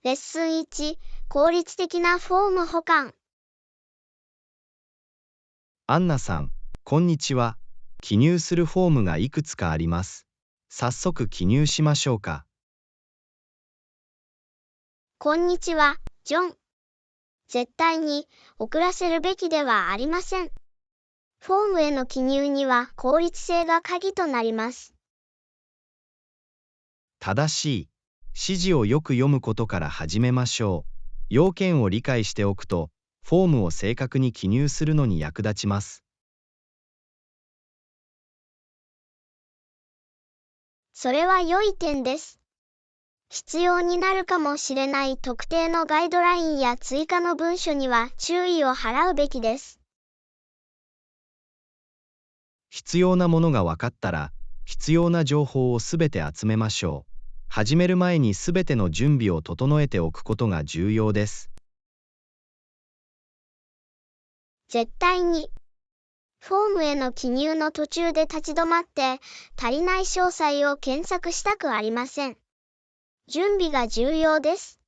レッスン1、効率的なフォーム保管。アンナさん、こんにちは。記入するフォームがいくつかあります。早速記入しましょうか。こんにちは、ジョン。絶対に遅らせるべきではありません。フォームへの記入には効率性が鍵となります。正しい。指示をよく読むことから始めましょう。要件を理解しておくと、フォームを正確に記入するのに役立ちます。それは良い点です。必要になるかもしれない特定のガイドラインや追加の文書には注意を払うべきです。必要なものが分かったら、必要な情報をすべて集めましょう。始める前にすべての準備を整えておくことが重要です。絶対に。フォームへの記入の途中で立ち止まって足りない詳細を検索したくありません。準備が重要です。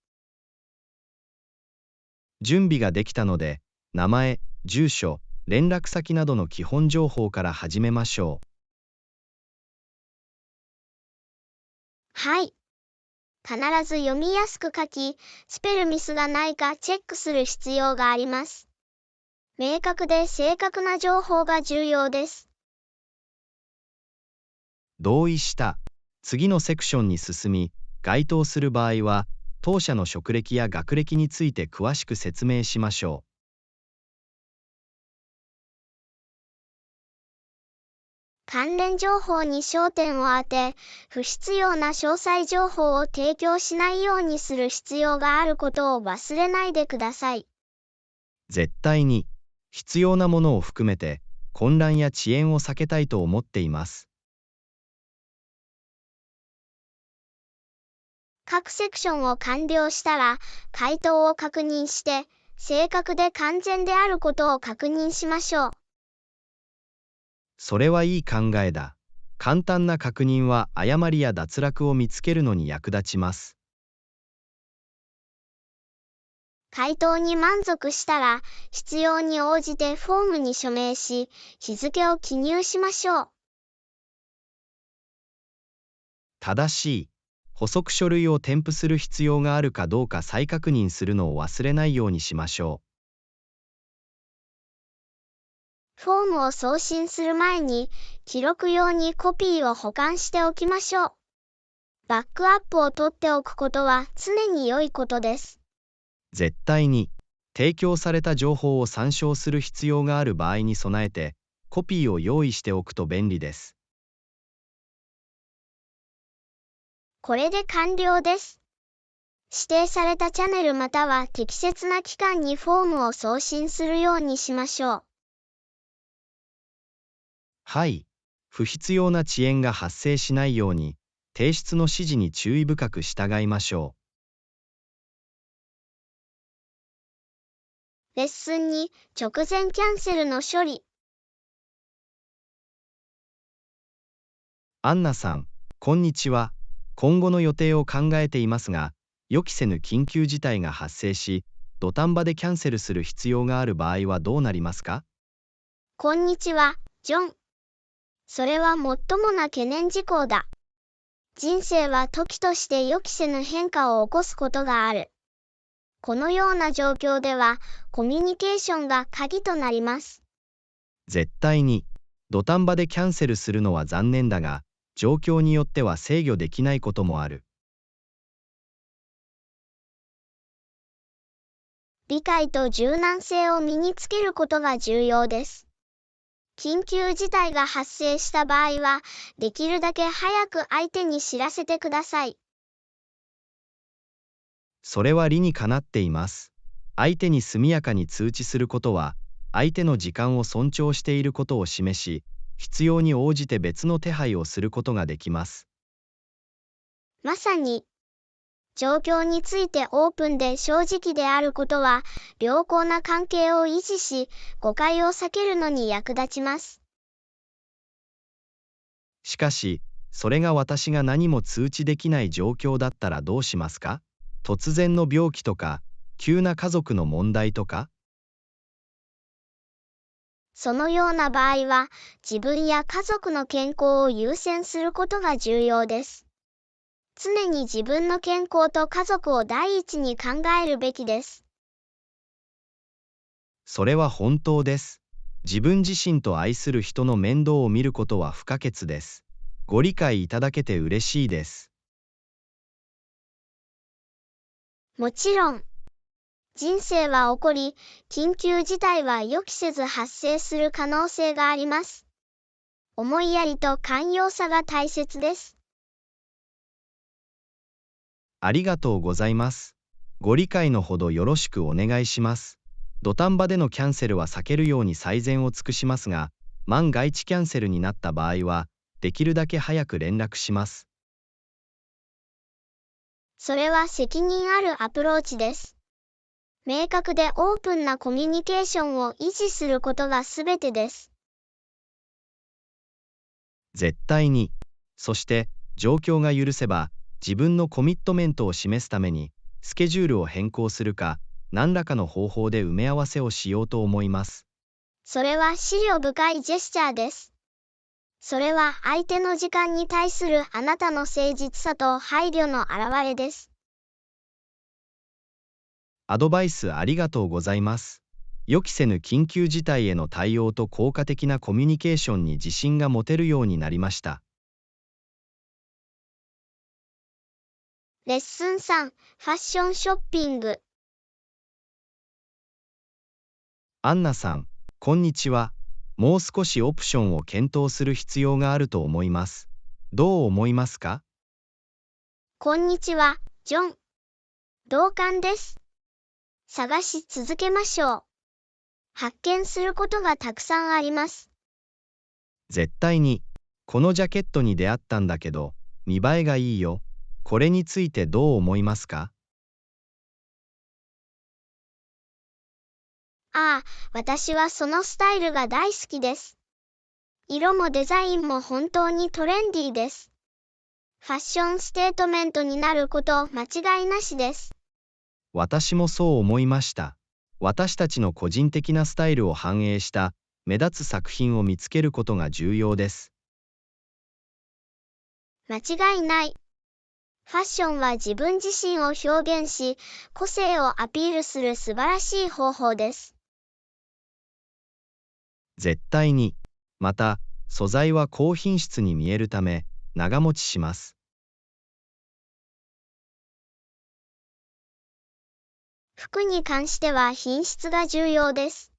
準備ができたので、名前、住所、連絡先などの基本情報から始めましょう。はい。必ず読みやすく書き、スペルミスがないかチェックする必要があります。明確で正確な情報が重要です。同意した。次のセクションに進み、該当する場合は、当社の職歴や学歴について詳しく説明しましょう。関連情報に焦点を当て、不必要な詳細情報を提供しないようにする必要があることを忘れないでください。絶対に、必要なものを含めて、混乱や遅延を避けたいと思っています。各セクションを完了したら、回答を確認して、正確で完全であることを確認しましょう。それはいい考えだ。簡単な確認は誤りや脱落を見つけるのに役立ちます。回答に満足したら、必要に応じてフォームに署名し、日付を記入しましょう。正しい。補足書類を添付する必要があるかどうか再確認するのを忘れないようにしましょフォームを送信する前に、記録用にコピーを保管しておきましょう。バックアップを取っておくことは常に良いことです。う。絶対に、提供された情報を参照する必要がある場合に備えて、コピーを用意しておくと便利です。これで完了です。指定されたチャンネルまたは適切な期間にフォームを送信するようにしましょう。はい。不必要な遅延が発生しないように、提出の指示に注意深く従いましょレッスン2、直前キャンセルの処理。アンナさん、こんにちは。今後の予定を考えていますが、予期せぬ緊急事態が発生し、土壇場でキャンセルする必要がある場合はどうなりますか？こんにちは、ジョン。それは最もな懸念事項だ。人生は時として予期せぬ変化を起こすことがある。このような状況では、コミュニケーションが鍵となります。絶対に、土壇場でキャンセルするのは残念だが、状況によっては制御できないこともある。理解と柔軟性を身につけることが重要です。緊急事態が発生した場合は、できるだけ早く相手に知らせてください。それは理にかなっています。相手に速やかに通知することは、相手の時間を尊重していることを示し、必要に応じて別の手配をすることができます。まさに、状況についてオープンで正直であることは、良好な関係を維持し、誤解を避けるのに役立ちます。しかし、それが私が何も通知できない状況だったらどうしますか？突然の病気とか、急な家族の問題とか？そのような場合は、自分や家族の健康を優先することが重要です。常に自分の健康と家族を第一に考えるべきです。それは本当です。自分自身と愛する人の面倒を見ることは不可欠です。ご理解いただけて嬉しいです。もちろん、人生は起こり、緊急事態は予期せず発生する可能性があります。思いやりと寛容さが大切です。ありがとうございます。ご理解のほどよろしくお願いします。土壇場でのキャンセルは避けるように最善を尽くしますが、万が一キャンセルになった場合は、できるだけ早く連絡します。それは責任あるアプローチです。明確でオープンなコミュニケーションを維持することがすべてです。絶対に。そして、状況が許せば、自分のコミットメントを示すために、スケジュールを変更するか、何らかの方法で埋め合わせをしようと思います。それは思慮深いジェスチャーです。それは相手の時間に対するあなたの誠実さと配慮の表れです。アドバイスありがとうございます。予期せぬ緊急事態への対応と効果的なコミュニケーションに自信が持てるようになりました。レッスン3、ファッションショッピング。アンナさん、こんにちは。もう少しオプションを検討する必要があると思います。どう思いますか？こんにちは、ジョン。同感です。探し続けましょう。発見することがたくさんあります。絶対に。このジャケットに出会ったんだけど、見栄えがいいよ。これについてどう思いますか？ああ、私はそのスタイルが大好きです。色もデザインも本当にトレンディーです。ファッションステートメントになること間違いなしです。私もそう思いました。私たちの個人的なスタイルを反映した目立つ作品を見つけることが重要です。間違いない。ファッションは自分自身を表現し、個性をアピールする素晴らしい方法です。絶対に。また、素材は高品質に見えるため、長持ちします。服に関しては品質が重要です。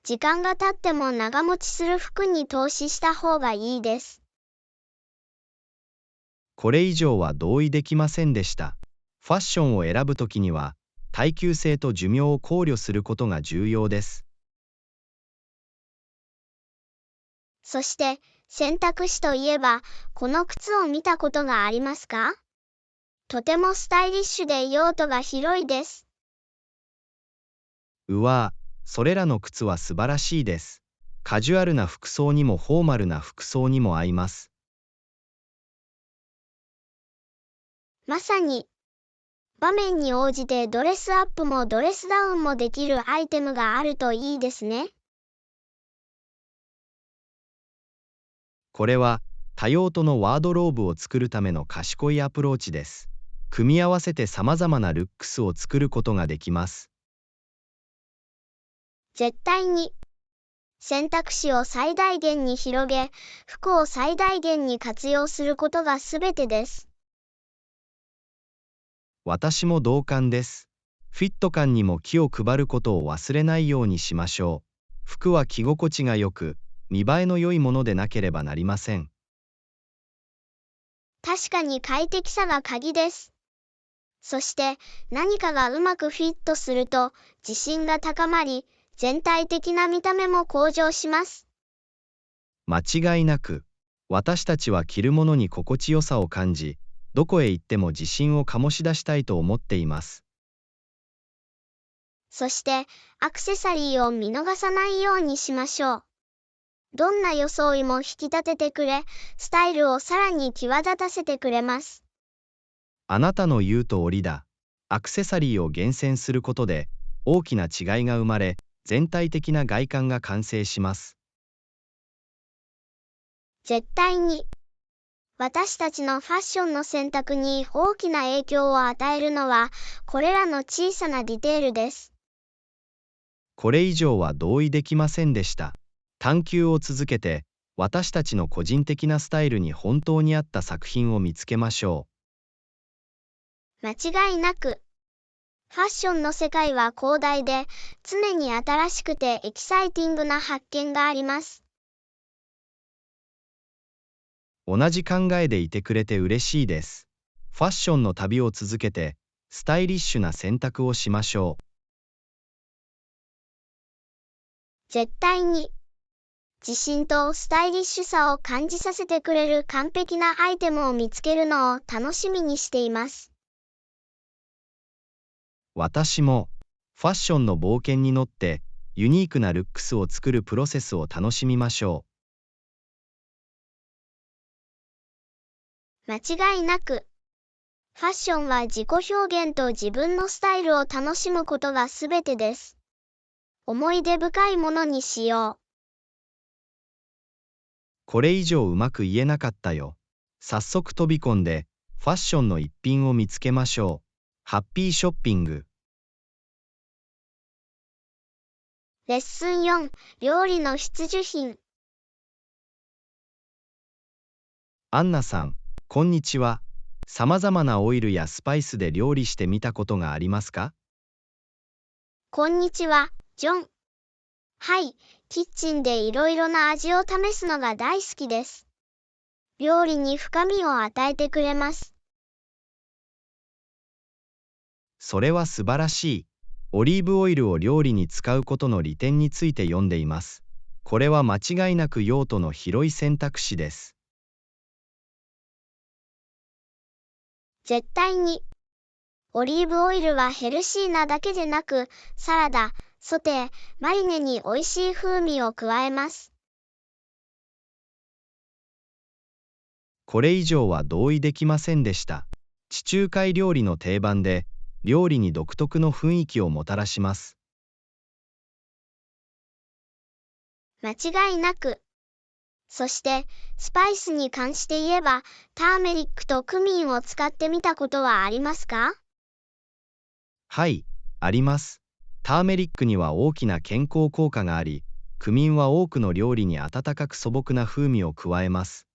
時間が経っても長持ちする服に投資した方がいいです。これ以上は同意できませんでした。ファッションを選ぶときには、耐久性と寿命を考慮することが重要です。そして、選択肢といえば、この靴を見たことがありますか？とてもスタイリッシュで用途が広いです。うわぁ、それらの靴は素晴らしいです。カジュアルな服装にもフォーマルな服装にも合います。まさに、場面に応じてドレスアップもドレスダウンもできるアイテムがあるといいですね。これは多用途のワードローブを作るための賢いアプローチです。組み合わせて様々なルックスを作ることができます。絶対に。選択肢を最大限に広げ、服を最大限に活用することがすべてです。私も同感です。フィット感にも気を配ることを忘れないようにしましょう。服は着心地が良く、見栄えの良いものでなければなりません。確かに快適さが鍵です。そして何かがうまくフィットすると自信が高まり、全体的な見た目も向上します。間違いなく、私たちは着るものに心地よさを感じ、どこへ行っても自信を醸し出したいと思っています。そしてアクセサリーを見逃さないようにしましょう。どんな装いも引き立ててくれ、スタイルをさらに際立たせてくれます。あなたの言う通りだ。アクセサリーを厳選することで大きな違いが生まれ、全体的な外観が完成します。絶対に。私たちのファッションの選択に大きな影響を与えるのは、これらの小さなディテールです。これ以上は同意できませんでした。探求を続けて、私たちの個人的なスタイルに本当に合った作品を見つけましょ間違いなく。ファッションの世界は広大で、常に新しくてエキサイティングな発見があります。う。同じ考えでいてくれて嬉しいです。ファッションの旅を続けて、スタイリッシュな選択をしましょう。絶対に。自信とスタイリッシュさを感じさせてくれる完璧なアイテムを見つけるのを楽しみにしています。私も、ファッションの冒険に乗って、ユニークなルックスを作るプロセスを楽しみましょ間違いなく。ファッションは自己表現と自分のスタイルを楽しむことがすべてです。思い出深いものにしよう。これ以上うまく言えなかったよ。早速飛び込んで、ファッションの一品を見つけましょう。ハッピーショッピング。レッスン4、料理の必需品。アンナさん、こんにちは。さまざまなオイルやスパイスで料理してみたことがありますか？こんにちは、ジョン。はい、キッチンでいろいろな味を試すのが大好きです。料理に深みを与えてくれます。それは素晴らしい。オリーブオイルを料理に使うことの利点について読んでいます。これは間違いなく用途の広い選択肢です。絶対に。オリーブオイルはヘルシーなだけでなく、サラダ、ソテー、マリネに美味しい風味を加えます。これ以上は同意できませんでした。地中海料理の定番で、料理に独特の雰囲気をもたらします。間違いなく。そして、スパイスに関して言えば、ターメリックとクミンを使ってみたことはありますか？はい、あります。ターメリックには大きな健康効果があり、クミンは多くの料理に温かく素朴な風味を加えます。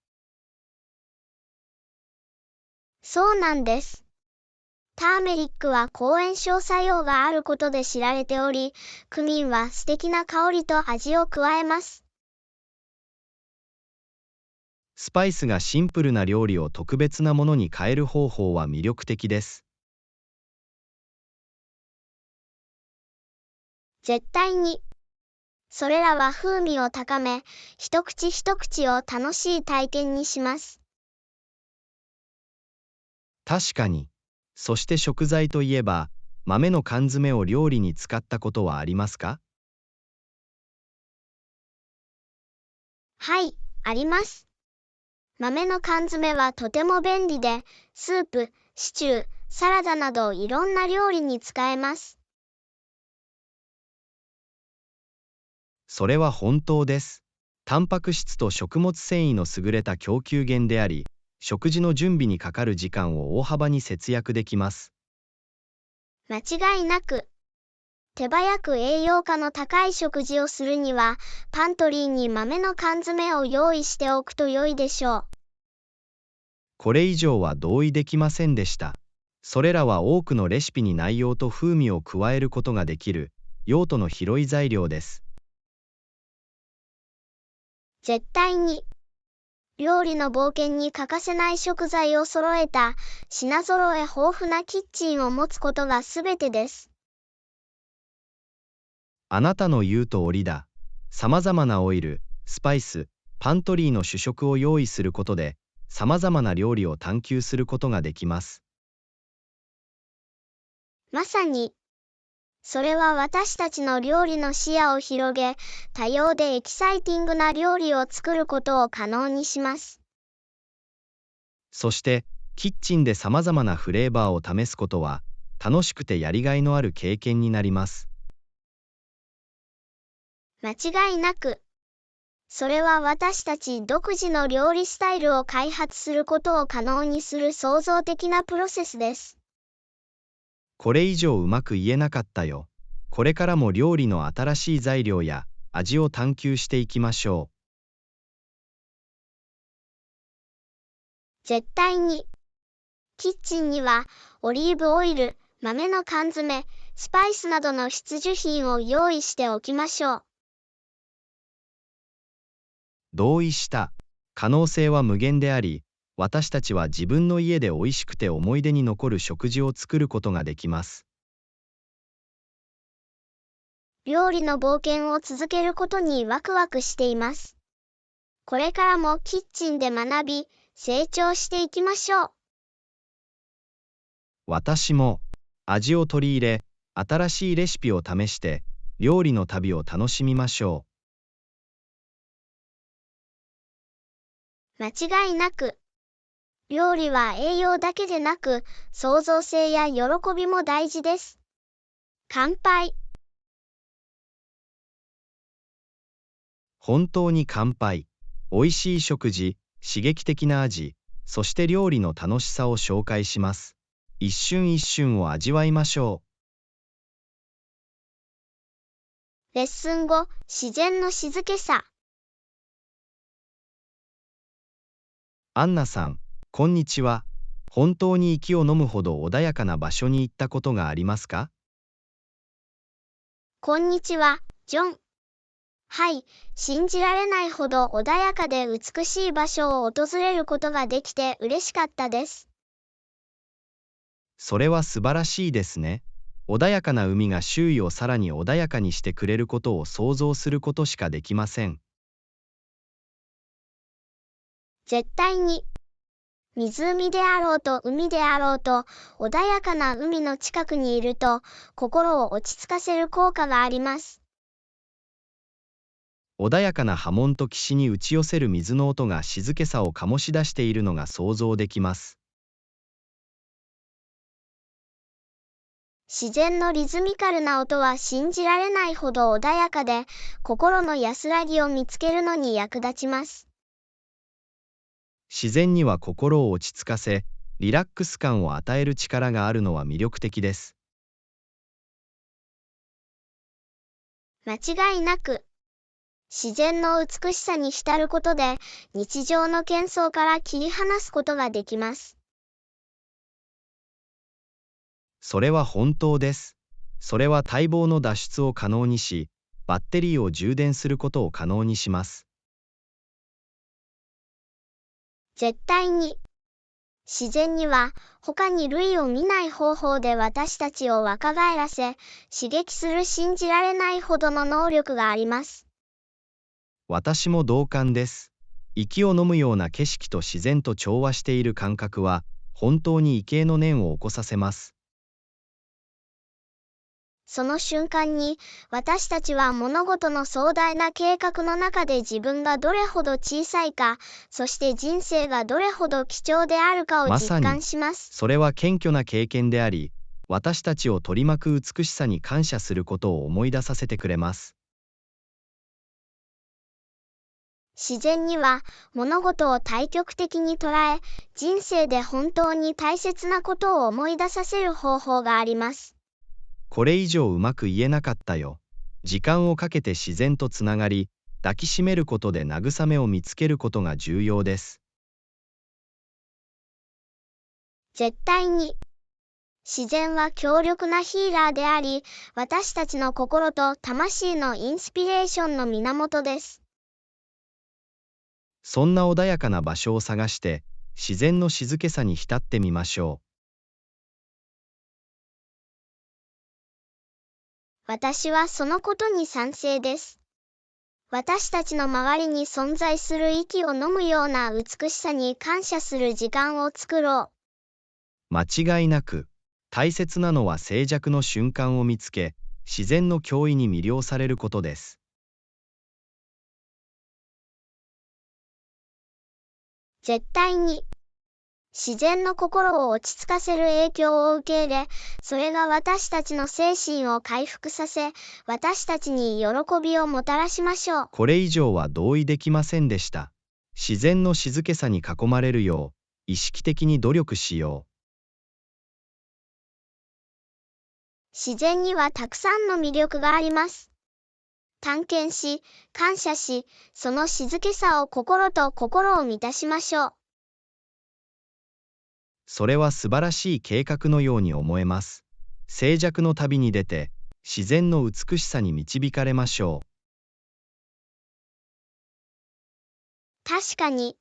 そうなんです。ターメリックは抗炎症作用があることで知られており、クミンは素敵な香りと味を加えます。スパイスがシンプルな料理を特別なものに変える方法は魅力的です。絶対に。それらは風味を高め、一口一口を楽しい体験にします。確かに。そして食材といえば、豆の缶詰を料理に使ったことはありますか？はい、あります。豆の缶詰はとても便利で、スープ、シチュー、サラダなどいろんな料理に使えます。それは本当です。タンパク質と食物繊維の優れた供給源であり、食事の準備にかかる時間を大幅に節約できます。間違いなく。手早く栄養価の高い食事をするには、パントリーに豆の缶詰を用意しておくと良いでしょう。これ以上は同意できませんでした。それらは多くのレシピに内容と風味を加えることができる、用途の広い材料です。絶対に。料理の冒険に欠かせない食材を揃えた、品揃え豊富なキッチンを持つことがすべてです。あなたの言うとおりだ。さまざまなオイル、スパイス、パントリーの主食を用意することで、さまざまな料理を探求することができます。まさに。それは私たちの料理の視野を広げ、多様でエキサイティングな料理を作ることを可能にします。そして、キッチンでさまざまなフレーバーを試すことは、楽しくてやりがいのある経験になります。間違いなく。それは私たち独自の料理スタイルを開発することを可能にする創造的なプロセスです。これ以上うまく言えなかったよ。これからも料理の新しい材料や味を探求していきましょう。絶対に。キッチンにはオリーブオイル、豆の缶詰、スパイスなどの必需品を用意しておきましょう。同意した。可能性は無限であり、私たちは自分の家で美味しくて思い出に残る食事を作ることができます。料理の冒険を続けることにワクワクしています。これからもキッチンで学び、成長していきましょう。私も味を取り入れ、新しいレシピを試して、料理の旅を楽しみましょ間違いなく。料理は栄養だけでなく、創造性や喜びも大事です。乾杯。本当に乾杯。美味しい食事、刺激的な味、そして料理の楽しさを紹介します。一瞬一瞬を味わいましょう。レッスン5、自然の静けさ。アンナさん、こんにちは。本当に息を飲むほど穏やかな場所に行ったことがありますか？こんにちは、ジョン。はい、信じられないほど穏やかで美しい場所を訪れることができて嬉しかったです。それは素晴らしいですね。穏やかな海が周囲をさらに穏やかにしてくれることを想像することしかできません。絶対に。湖であろうと海であろうと、穏やかな海の近くにいると、心を落ち着かせる効果があります。穏やかな波紋と岸に打ち寄せる水の音が静けさを醸し出しているのが想像できます。自然のリズミカルな音は信じられないほど穏やかで、心の安らぎを見つけるのに役立ちます。自然には心を落ち着かせ、リラックス感を与える力があるのは魅力的です。間違いなく。自然の美しさに浸ることで、日常の喧騒から切り離すことができます。それは本当です。それは待望の脱出を可能にし、バッテリーを充電することを可能にします。絶対に。自然には他に類を見ない方法で私たちを若返らせ、刺激する信じられないほどの能力があります。私も同感です。息を飲むような景色と自然と調和している感覚は、本当に畏敬の念を起こさせます。その瞬間に、私たちは物事の壮大な計画の中で自分がどれほど小さいか、そして人生がどれほど貴重であるかを実感します。それは謙虚な経験であり、私たちを取り巻く美しさに感謝することを思い出させてくれます。自然には物事を対極的に捉え、人生で本当に大切なことを思い出させる方法があります。これ以上うまく言えなかったよ。時間をかけて自然とつながり、抱きしめることで慰めを見つけることが重要です。絶対に。自然は強力なヒーラーであり、私たちの心と魂のインスピレーションの源です。そんな穏やかな場所を探して、自然の静けさに浸ってみましょう。私はそのことに賛成です。私たちの周りに存在する息を飲むような美しさに感謝する時間を作ろう。間違いなく、大切なのは静寂の瞬間を見つけ、自然の驚異に魅了されることです。絶対に。自然の心を落ち着かせる影響を受け入れ、それが私たちの精神を回復させ、私たちに喜びをもたらしましょう。これ以上は同意できませんでした。自然の静けさに囲まれるよう、意識的に努力しよう。自然にはたくさんの魅力があります。探検し、感謝し、その静けさを心と心を満たしましょう。それは素晴らしい計画のように思えます。静寂の旅に出て、自然の美しさに導かれましょう。確かに、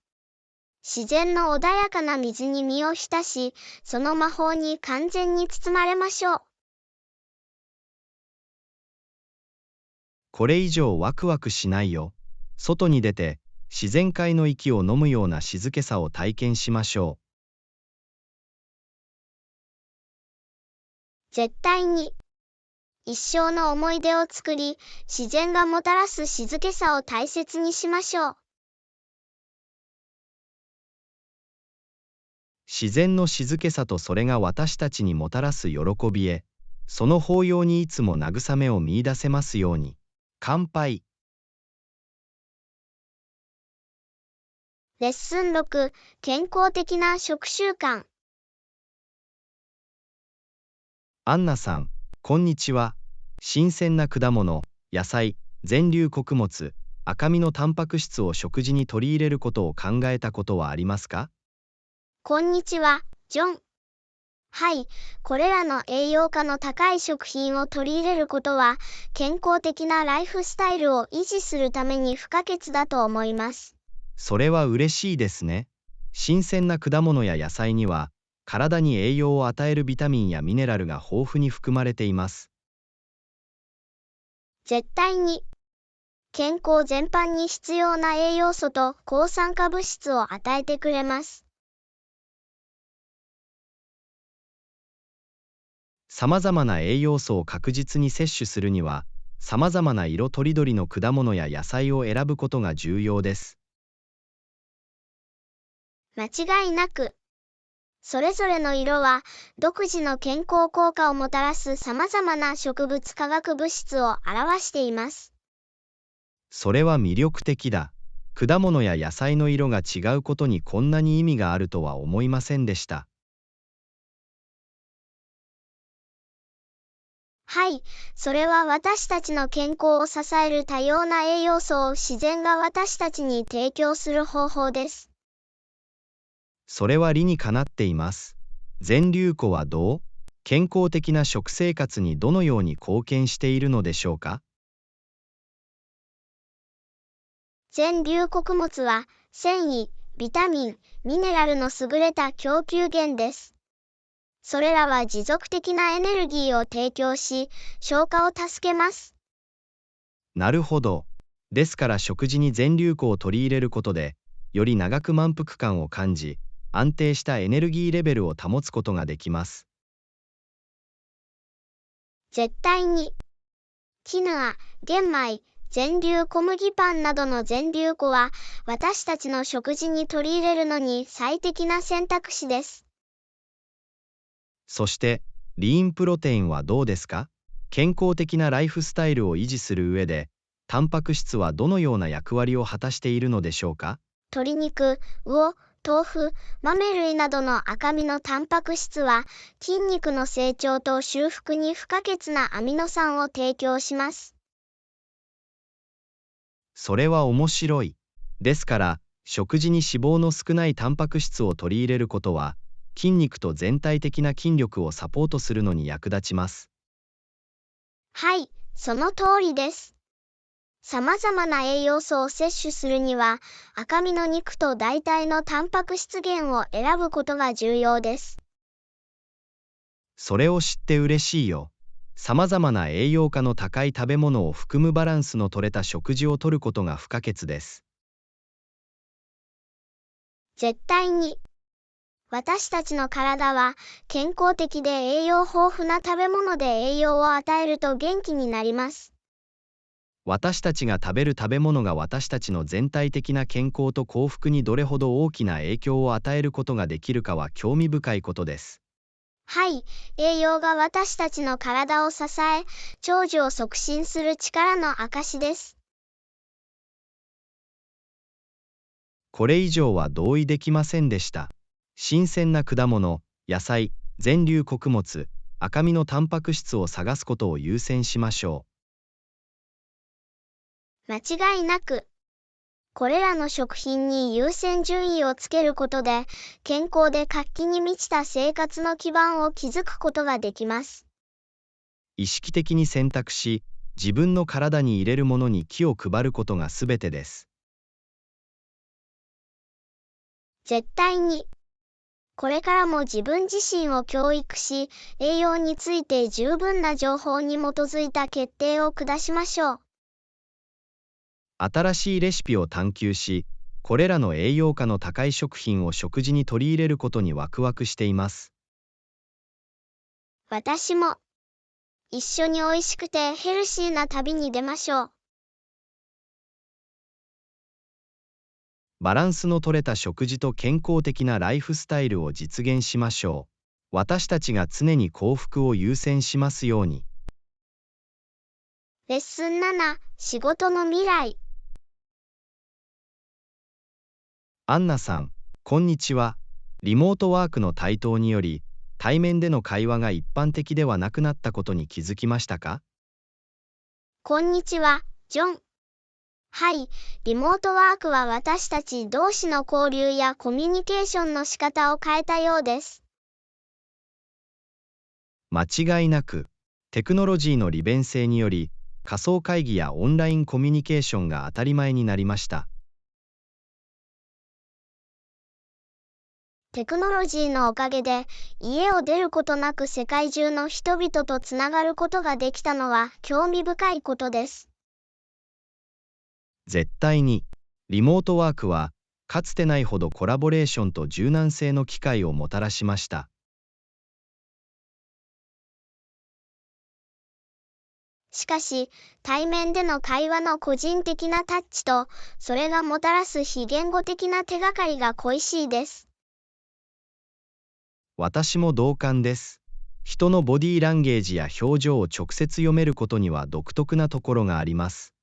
自然の穏やかな水に身を浸し、その魔法に完全に包まれましょう。これ以上ワクワクしないよ。外に出て、自然界の息を飲むような静けさを体験しましょう。絶対に。一生の思い出を作り、自然がもたらす静けさを大切にしましょう。自然の静けさとそれが私たちにもたらす喜びへ、その抱擁にいつも慰めを見出せますように。乾杯。レッスン6、健康的な食習慣。アンナさん、こんにちは。新鮮な果物、野菜、全粒穀物、赤身のタンパク質を食事に取り入れることを考えたことはありますか？こんにちは、ジョン。はい、これらの栄養価の高い食品を取り入れることは、健康的なライフスタイルを維持するために不可欠だと思います。それは嬉しいですね。新鮮な果物や野菜には、体に栄養を与えるビタミンやミネラルが豊富に含まれています。絶対に。健康全般に必要な栄養素と抗酸化物質を与えてくれます。さまざまな栄養素を確実に摂取するには、さまざまな色とりどりの果物や野菜を選ぶことが重要です。間違いなく。それぞれの色は、独自の健康効果をもたらすさまざまな植物化学物質を表しています。それは魅力的だ。果物や野菜の色が違うことにこんなに意味があるとは思いませんでした。はい、それは私たちの健康を支える多様な栄養素を自然が私たちに提供する方法です。それは理にかなっています。全粒粉はどう？健康的な食生活にどのように貢献しているのでしょうか？全粒穀物は、繊維、ビタミン、ミネラルの優れた供給源です。それらは持続的なエネルギーを提供し、消化を助けます。なるほど。ですから食事に全粒粉を取り入れることで、より長く満腹感を感じ、安定したエネルギーレベルを保つことができます。絶対に。キヌア、玄米、全粒小麦パンなどの全粒粉は、私たちの食事に取り入れるのに最適な選択肢です。そして、リーンプロテインはどうですか？健康的なライフスタイルを維持する上で、タンパク質はどのような役割を果たしているのでしょうか？鶏肉、魚、豆腐、豆類などの赤身のタンパク質は、筋肉の成長と修復に不可欠なアミノ酸を提供します。それは面白い。ですから、食事に脂肪の少ないタンパク質を取り入れることは、筋肉と全体的な筋力をサポートするのに役立ちます。はい、その通りです。様々な栄養素を摂取するには、赤身の肉と代替のタンパク質源を選ぶことが重要です。それを知って嬉しいよ。さまざまな栄養価の高い食べ物を含むバランスの取れた食事をとることが不可欠です。絶対に。私たちの体は健康的で栄養豊富な食べ物で栄養を与えると元気になります。私たちが食べる食べ物が私たちの全体的な健康と幸福にどれほど大きな影響を与えることができるかは興味深いことです。はい、栄養が私たちの体を支え、長寿を促進する力の証です。これ以上は同意できませんでした。新鮮な果物、野菜、全粒穀物、赤身のタンパク質を探すことを優先しましょ間違いなく、これらの食品に優先順位をつけることで、健康で活気に満ちた生活の基盤を築くことができます。う。意識的に選択し、自分の体に入れるものに気を配ることがすべてです。絶対に。これからも自分自身を教育し、栄養について十分な情報に基づいた決定を下しましょう。新しいレシピを探求し、これらの栄養価の高い食品を食事に取り入れることにワクワクしています。私も、一緒に美味しくてヘルシーな旅に出ましょう。バランスの取れた食事と健康的なライフスタイルを実現しましょう。私たちが常に幸福を優先しますように。レッスン7、仕事の未来。アンナさん、こんにちは。リモートワークの台頭により、対面での会話が一般的ではなくなったことに気づきましたか？こんにちは、ジョン。はい、リモートワークは私たち同士の交流やコミュニケーションの仕方を変えたようです。間違いなく、テクノロジーの利便性により、仮想会議やオンラインコミュニケーションが当たり前になりました。テクノロジーのおかげで、家を出ることなく世界中の人々とつながることができたのは興味深いことです。絶対に、リモートワークは、かつてないほどコラボレーションと柔軟性の機会をもたらしました。しかし、対面での会話の個人的なタッチと、それがもたらす非言語的な手がかりが恋しいです。私も同感です。人のボディーランゲージや表情を直接読めることには独特なところがあります。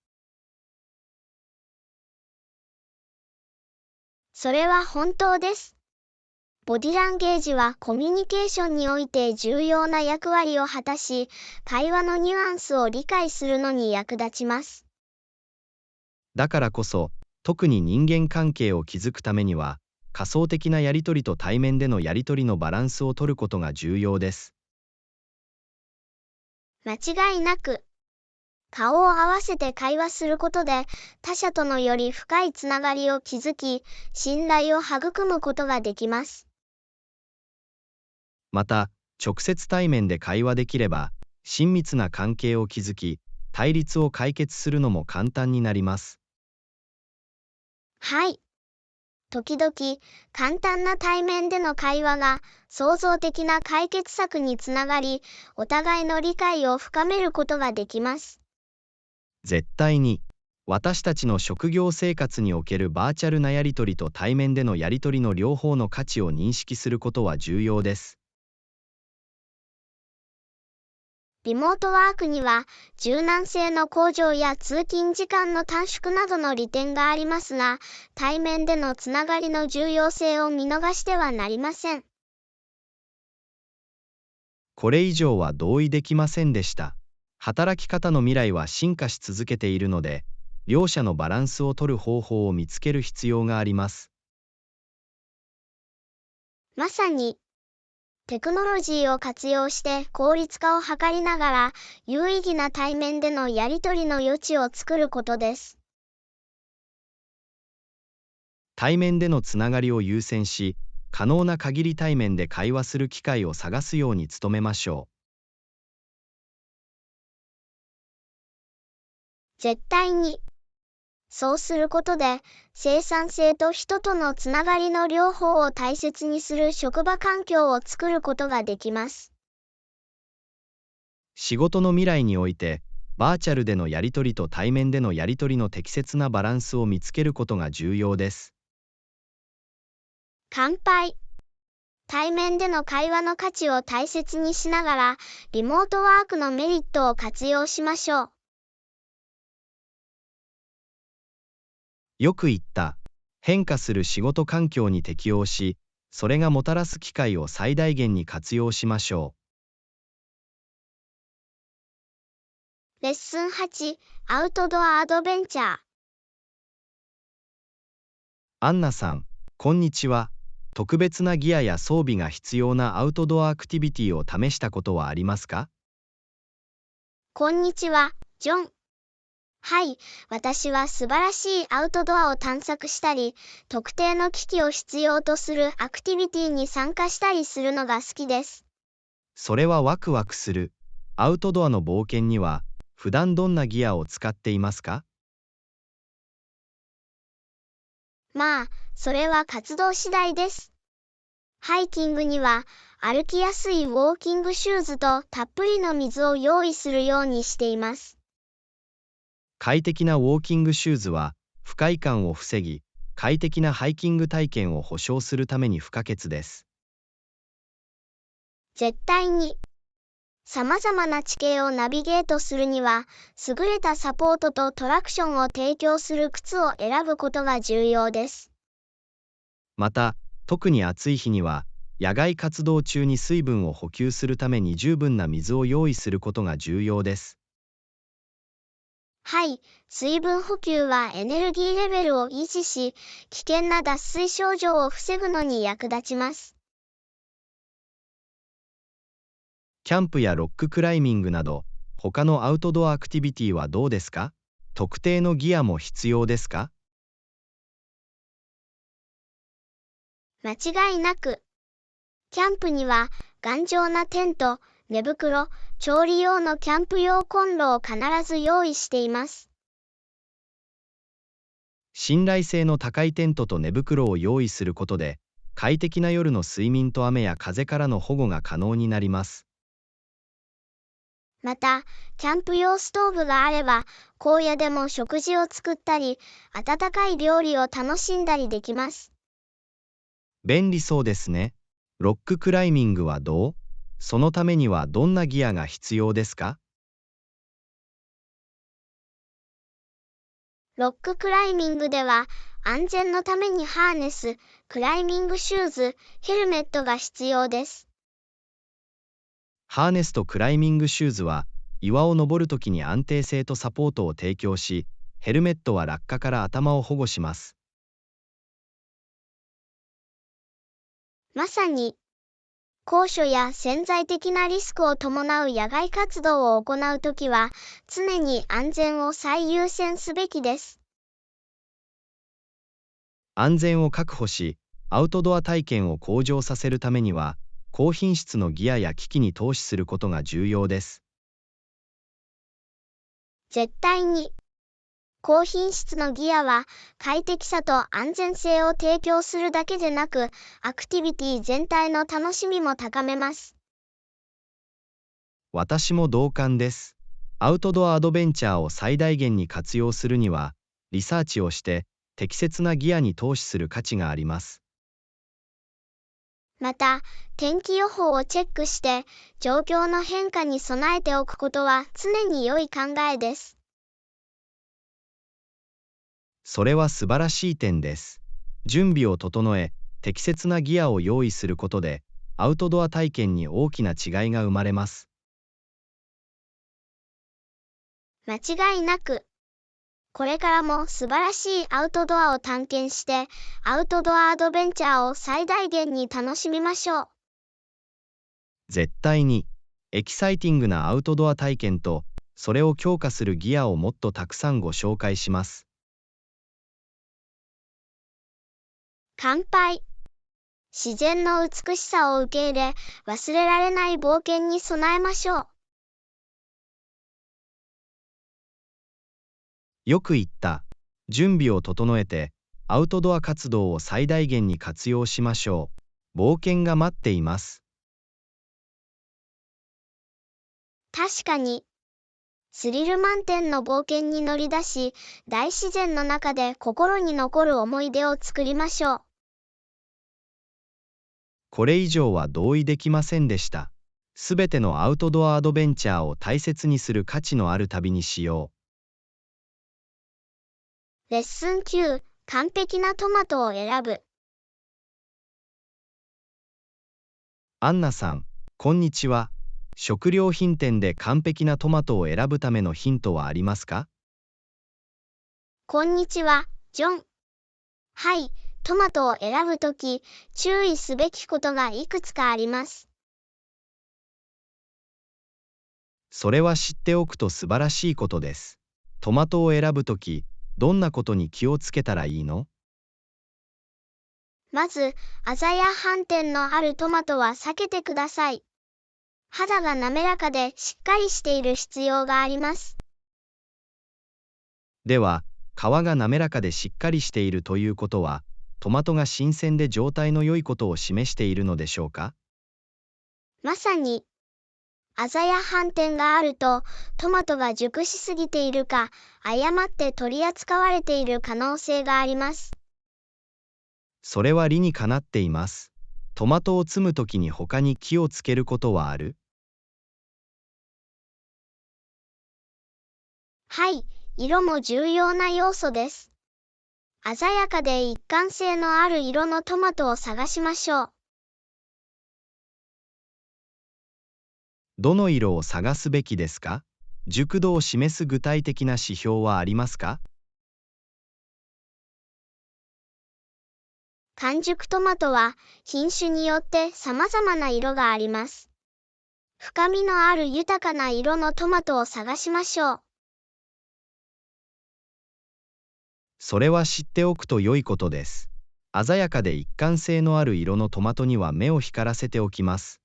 それは本当です。ボディランゲージはコミュニケーションにおいて重要な役割を果たし、会話のニュアンスを理解するのに役立ちます。だからこそ、特に人間関係を築くためには、仮想的なやり取りと対面でのやり取りのバランスを取ることが重要です。間違いなく、顔を合わせて会話することで、他者とのより深いつながりを築き、信頼を育むことができます。また、直接対面で会話できれば、親密な関係を築き、対立を解決するのも簡単になります。はい。時々、簡単な対面での会話が、創造的な解決策につながり、お互いの理解を深めることができます。絶対に、私たちの職業生活におけるバーチャルなやり取りと対面でのやり取りの両方の価値を認識することは重要です。リモートワークには、柔軟性の向上や通勤時間の短縮などの利点がありますが、対面でのつながりの重要性を見逃してはなりません。これ以上は同意できませんでした。働き方の未来は進化し続けているので、両者のバランスを取る方法を見つける必要があります。まさに、テクノロジーを活用して効率化を図りながら、有意義な対面でのやり取りの余地を作ることです。対面でのつながりを優先し、可能な限り対面で会話する機会を探すように努めましょう。絶対に。そうすることで、生産性と人とのつながりの両方を大切にする職場環境を作ることができます。仕事の未来において、バーチャルでのやり取りと対面でのやり取りの適切なバランスを見つけることが重要です。乾杯。対面での会話の価値を大切にしながら、リモートワークのメリットを活用しましょう。よく言った。変化する仕事環境に適応し、それがもたらす機会を最大限に活用しましょう。レッスン8、アウトドアアドベンチャー。アンナさん、こんにちは。特別なギアや装備が必要なアウトドアアクティビティを試したことはありますか？こんにちは、ジョン。はい、私は素晴らしいアウトドアを探索したり、特定の機器を必要とするアクティビティに参加したりするのが好きです。それはワクワクする。アウトドアの冒険には、普段どんなギアを使っていますか？まあ、それは活動次第です。ハイキングには、歩きやすいウォーキングシューズとたっぷりの水を用意するようにしています。快適なウォーキングシューズは、不快感を防ぎ、快適なハイキング体験を保証するために不可欠です。絶対に。様々な地形をナビゲートするには、優れたサポートとトラクションを提供する靴を選ぶことが重要です。また、特に暑い日には、野外活動中に水分を補給するために十分な水を用意することが重要です。はい、水分補給はエネルギーレベルを維持し、危険な脱水症状を防ぐのに役立ちます。キャンプやロッククライミングなど、他のアウトドアアクティビティはどうですか？特定のギアも必要ですか？間違いなく。キャンプには、頑丈なテント、寝袋、調理用のキャンプ用コンロを必ず用意しています。信頼性の高いテントと寝袋を用意することで、快適な夜の睡眠と雨や風からの保護が可能になります。また、キャンプ用ストーブがあれば、荒野でも食事を作ったり、温かい料理を楽しんだりできます。便利そうですね。ロッククライミングはどう？そのためにはどんなギアが必要ですか？ロッククライミングでは、安全のためにハーネス、クライミングシューズ、ヘルメットが必要です。ハーネスとクライミングシューズは、岩を登るときに安定性とサポートを提供し、ヘルメットは落下から頭を保護します。まさに、高所や潜在的なリスクを伴う野外活動を行うときは、常に安全を最優先すべきです。安全を確保し、アウトドア体験を向上させるためには、高品質のギアや機器に投資することが重要です。絶対に。高品質のギアは快適さと安全性を提供するだけでなく、アクティビティ全体の楽しみも高めます。私も同感です。アウトドアアドベンチャーを最大限に活用するには、リサーチをして適切なギアに投資する価値があります。また、天気予報をチェックして、状況の変化に備えておくことは常に良い考えです。それは素晴らしい点です。準備を整え、適切なギアを用意することで、アウトドア体験に大きな違いが生まれます。間違いなく。これからも素晴らしいアウトドアを探検して、アウトドアアドベンチャーを最大限に楽しみましょう。絶対に、エキサイティングなアウトドア体験と、それを強化するギアをもっとたくさんご紹介します。乾杯。自然の美しさを受け入れ、忘れられない冒険に備えましょう。よく言った。準備を整えて、アウトドア活動を最大限に活用しましょう。冒険が待っています。確かに。スリル満点の冒険に乗り出し、大自然の中で心に残る思い出を作りましょう。これ以上は同意できませんでした。すべてのアウトドアアドベンチャーを大切にする価値のある旅にしよう。レッスン9、完璧なトマトを選ぶ。アンナさん、こんにちは。食料品店で完璧なトマトを選ぶためのヒントはありますか？こんにちは、ジョン。はい、トマトを選ぶとき、注意すべきことがいくつかあります。それは知っておくと素晴らしいことです。トマトを選ぶとき、どんなことに気をつけたらいいの？まず、鮮や斑点のあるトマトは避けてください。肌が滑らかでしっかりしている必要があります。では、皮が滑らかでしっかりしているということは、トマトが新鮮で状態の良いことを示しているのでしょうか？まさに、鮮や斑点があると、トマトが熟しすぎているか、誤って取り扱われている可能性があります。それは理にかなっています。トマトを摘むときに他に気をつけることはある？はい、色も重要な要素です。鮮やかで一貫性のある色のトマトを探しましょう。どの色を探すべきですか？熟度を示す具体的な指標はありますか？完熟トマトは品種によって様々な色があります。深みのある豊かな色のトマトを探しましょう。それは知っておくと良いことです。鮮やかで一貫性のある色のトマトには目を光らせておきます。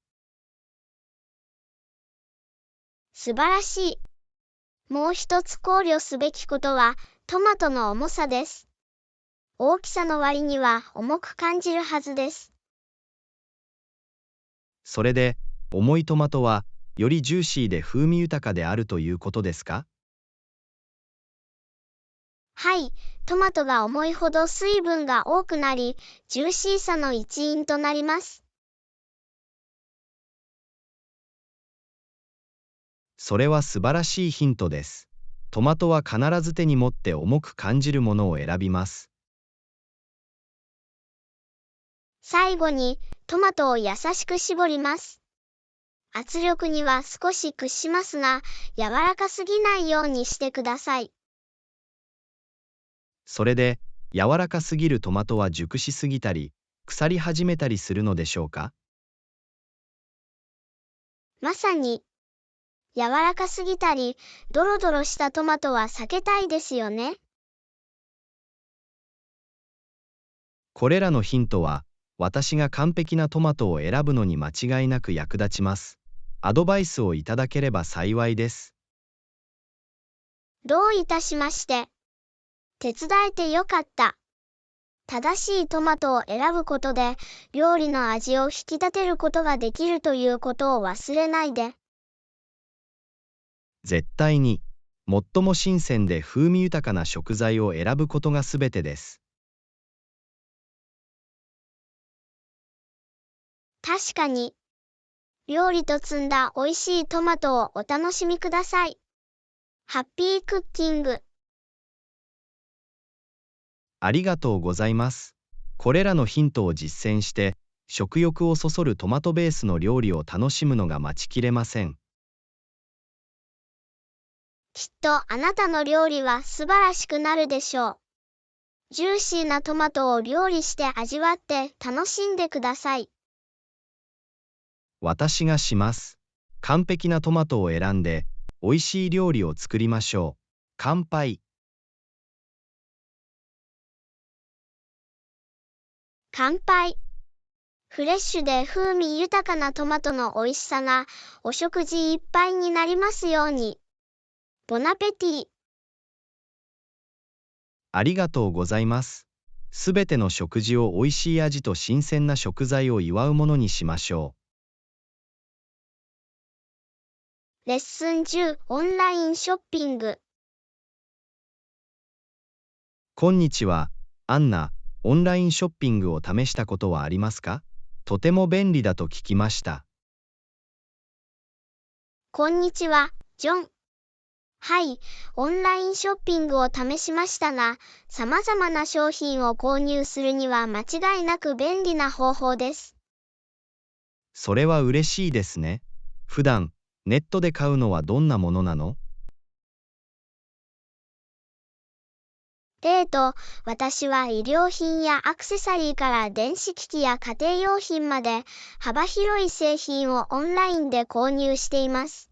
素晴らしい。もう一つ考慮すべきことは、トマトの重さです。大きさの割には重く感じるはずです。それで、重いトマトは、よりジューシーで風味豊かであるということですか？はい、トマトが重いほど水分が多くなり、ジューシーさの一因となります。それは素晴らしいヒントです。トマトは必ず手に持って重く感じるものを選びます。最後に、トマトを優しく絞ります。圧力には少し屈しますが、柔らかすぎないようにしてください。それで、柔らかすぎるトマトは熟しすぎたり、腐り始めたりするのでしょうか？まさに、柔らかすぎたり、ドロドロしたトマトは避けたいですよね。これらのヒントは、私が完璧なトマトを選ぶのに間違いなく役立ちます。アドバイスをいただければ幸いです。どういたしまして。手伝えてよかった。正しいトマトを選ぶことで、料理の味を引き立てることができるということを忘れないで。絶対に、最も新鮮で風味豊かな食材を選ぶことがすべてです。確かに、料理と摘んだ美味しいトマトをお楽しみください。ハッピークッキング。ありがとうございます。これらのヒントを実践して、食欲をそそるトマトベースの料理を楽しむのが待ちきれません。きっとあなたの料理は素晴らしくなるでしょう。ジューシーなトマトを料理して味わって楽しんでください。私がします。完璧なトマトを選んで、美味しい料理を作りましょう。乾杯。乾杯。フレッシュで風味豊かなトマトの美味しさがお食事いっぱいになりますように。ボナペティ。ありがとうございます。すべての食事を美味しい味と新鮮な食材を祝うものにしましょう。レッスン10オンラインショッピング。こんにちは、アンナ。オンラインショッピングを試したことはありますか？とても便利だと聞きました。こんにちは、ジョン。はい、オンラインショッピングを試しましたが、様々な商品を購入するには間違いなく便利な方法です。それは嬉しいですね。普段、ネットで買うのはどんなものなの？私は医療品やアクセサリーから電子機器や家庭用品まで幅広い製品をオンラインで購入しています。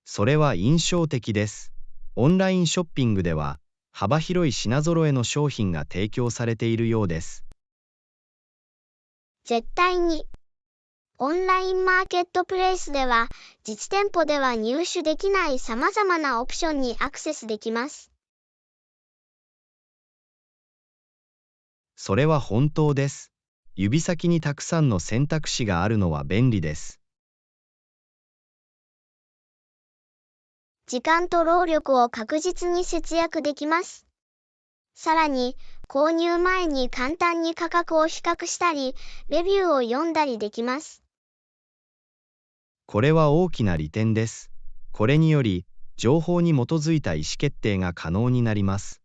それは印象的です。オンラインショッピングでは、幅広い品揃えの商品が提供されているようです。絶対に。オンラインマーケットプレイスでは、実店舗では入手できない様々なオプションにアクセスできます。それは本当です。指先にたくさんの選択肢があるのは便利です。時間と労力を確実に節約できます。さらに、購入前に簡単に価格を比較したり、レビューを読んだりできます。これは大きな利点です。これにより、情報に基づいた意思決定が可能になります。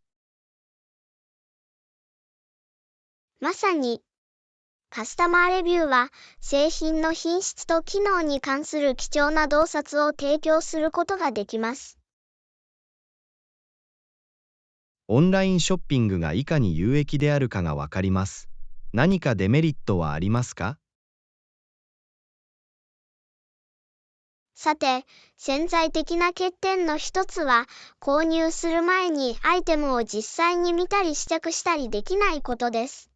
まさに、カスタマーレビューは、製品の品質と機能に関する貴重な洞察を提供することができます。オンラインショッピングがいかに有益であるかがわかります。何かデメリットはありますか？さて、潜在的な欠点の一つは、購入する前にアイテムを実際に見たり試着したりできないことです。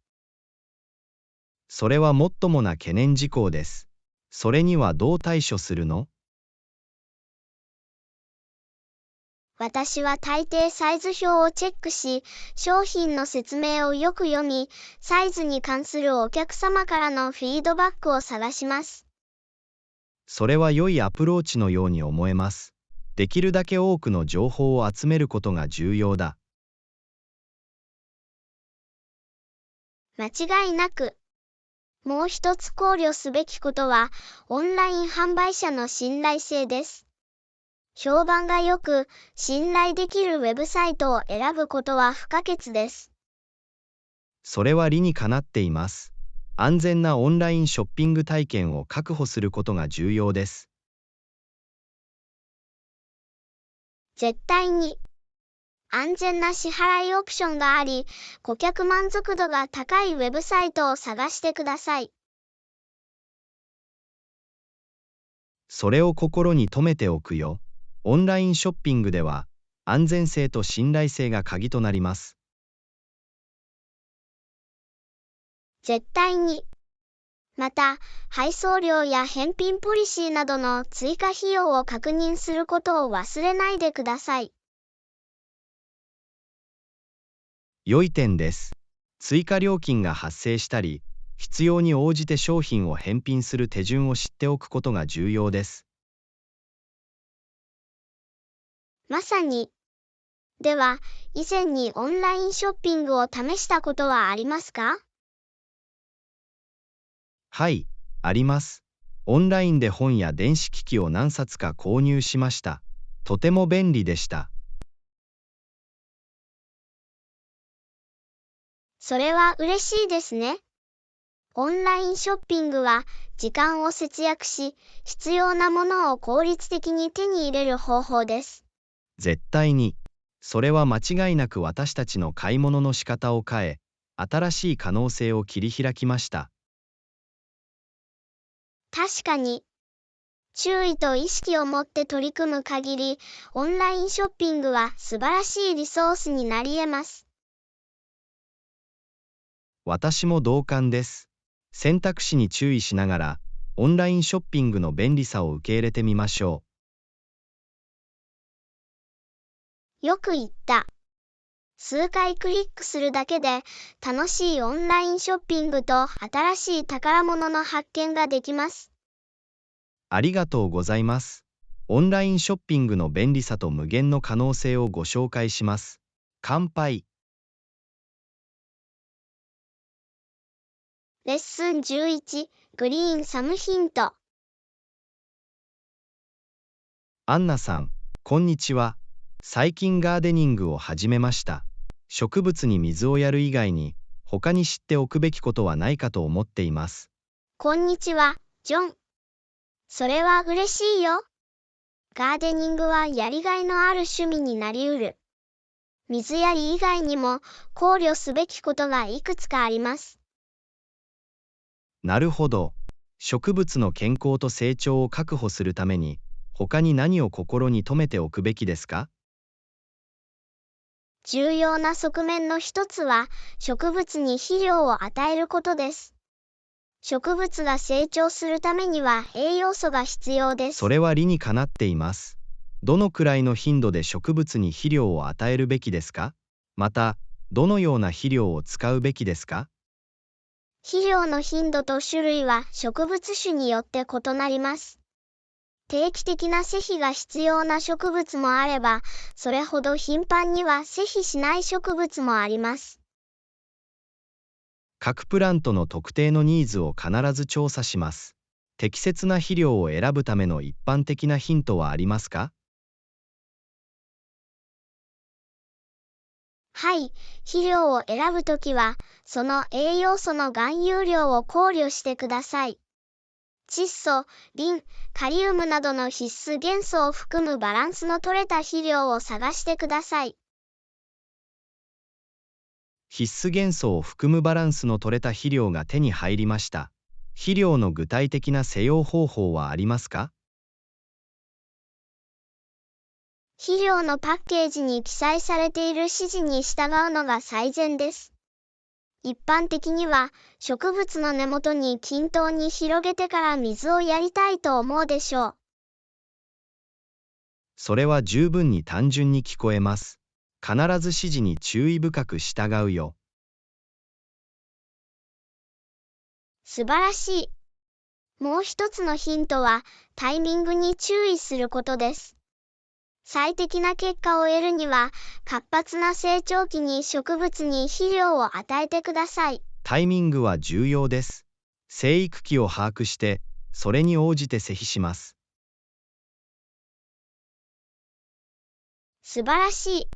それはもっともな懸念事項です。それにはどう対処するの？私は大抵サイズ表をチェックし、商品の説明をよく読み、サイズに関するお客様からのフィードバックを探します。それは良いアプローチのように思えます。できるだけ多くの情報を集めることが重要だ。間違いなく。もう一つ考慮すべきことは、オンライン販売者の信頼性です。評判が良く、信頼できるウェブサイトを選ぶことは不可欠です。それは理にかなっています。安全なオンラインショッピング体験を確保することが重要です。絶対に。安全な支払いオプションがあり、顧客満足度が高いウェブサイトを探してください。それを心に留めておくよ。オンラインショッピングでは、安全性と信頼性が鍵となります。絶対に。また、配送料や返品ポリシーなどの追加費用を確認することを忘れないでください。良い点です。追加料金が発生したり、必要に応じて商品を返品する手順を知っておくことが重要です。まさに。では、以前にオンラインショッピングを試したことはありますか？はい、あります。オンラインで本や電子機器を何冊か購入しました。とても便利でした。それは嬉しいですね。オンラインショッピングは時間を節約し、必要なものを効率的に手に入れる方法です。絶対に。それは間違いなく私たちの買い物の仕方を変え、新しい可能性を切り開きました。確かに。注意と意識を持って取り組む限り、オンラインショッピングは素晴らしいリソースになり得ます。私も同感です。選択肢に注意しながら、オンラインショッピングの便利さを受け入れてみましょよく言った。数回クリックするだけで、楽しいオンラインショッピングと新しい宝物の発見ができます。う。ありがとうございます。オンラインショッピングの便利さと無限の可能性をご紹介します。乾杯。レッスン11、グリーンサムヒント。アンナさん、こんにちは。最近ガーデニングを始めました。植物に水をやる以外に、他に知っておくべきことはないかと思っています。こんにちは、ジョン。それは嬉しいよ。ガーデニングはやりがいのある趣味になりうる。水やり以外にも考慮すべきことがいくつかあります。なるほど。植物の健康と成長を確保するために、他に何を心に留めておくべきですか？重要な側面の一つは、植物に肥料を与えることです。植物が成長するためには栄養素が必要です。それは理にかなっています。どのくらいの頻度で植物に肥料を与えるべきですか？また、どのような肥料を使うべきですか？肥料の頻度と種類は植物種によって異なります。定期的な施肥が必要な植物もあれば、それほど頻繁には施肥しない植物もあります。各プラントの特定のニーズを必ず調査します。適切な肥料を選ぶための一般的なヒントはありますか？はい、肥料を選ぶときは、その栄養素の含有量を考慮してください。窒素、リン、カリウムなどの必須元素を含むバランスの取れた肥料を探してください。必須元素を含むバランスの取れた肥料が手に入りました。肥料の具体的な施用方法はありますか？肥料のパッケージに記載されている指示に従うのが最善です。一般的には、植物の根元に均等に広げてから水をやりたいと思うでしょう。それは十分に単純に聞こえます。必ず指示に注意深く従うよ。素晴らしい。もう一つのヒントは、タイミングに注意することです。最適な結果を得るには、活発な成長期に植物に肥料を与えてください。タイミングは重要です。生育期を把握して、それに応じて施肥します。素晴らしい。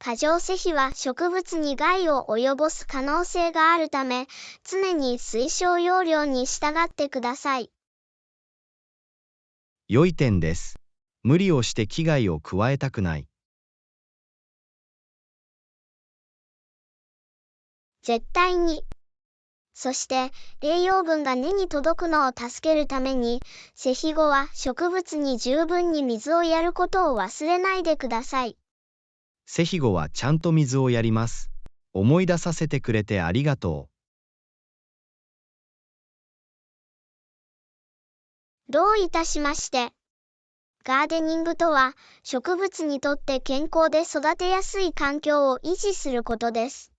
過剰施肥は植物に害を及ぼす可能性があるため、常に推奨要領に従ってください。良い点です。無理をして危害を加えたくない。絶対に。そして、栄養分が根に届くのを助けるために、施肥後は植物に十分に水をやることを忘れないでください。施肥後はちゃんと水をやります。思い出させてくれてありがとう。どういたしまして。ガーデニングとは、植物にとって健康で育てやすい環境を維持することです。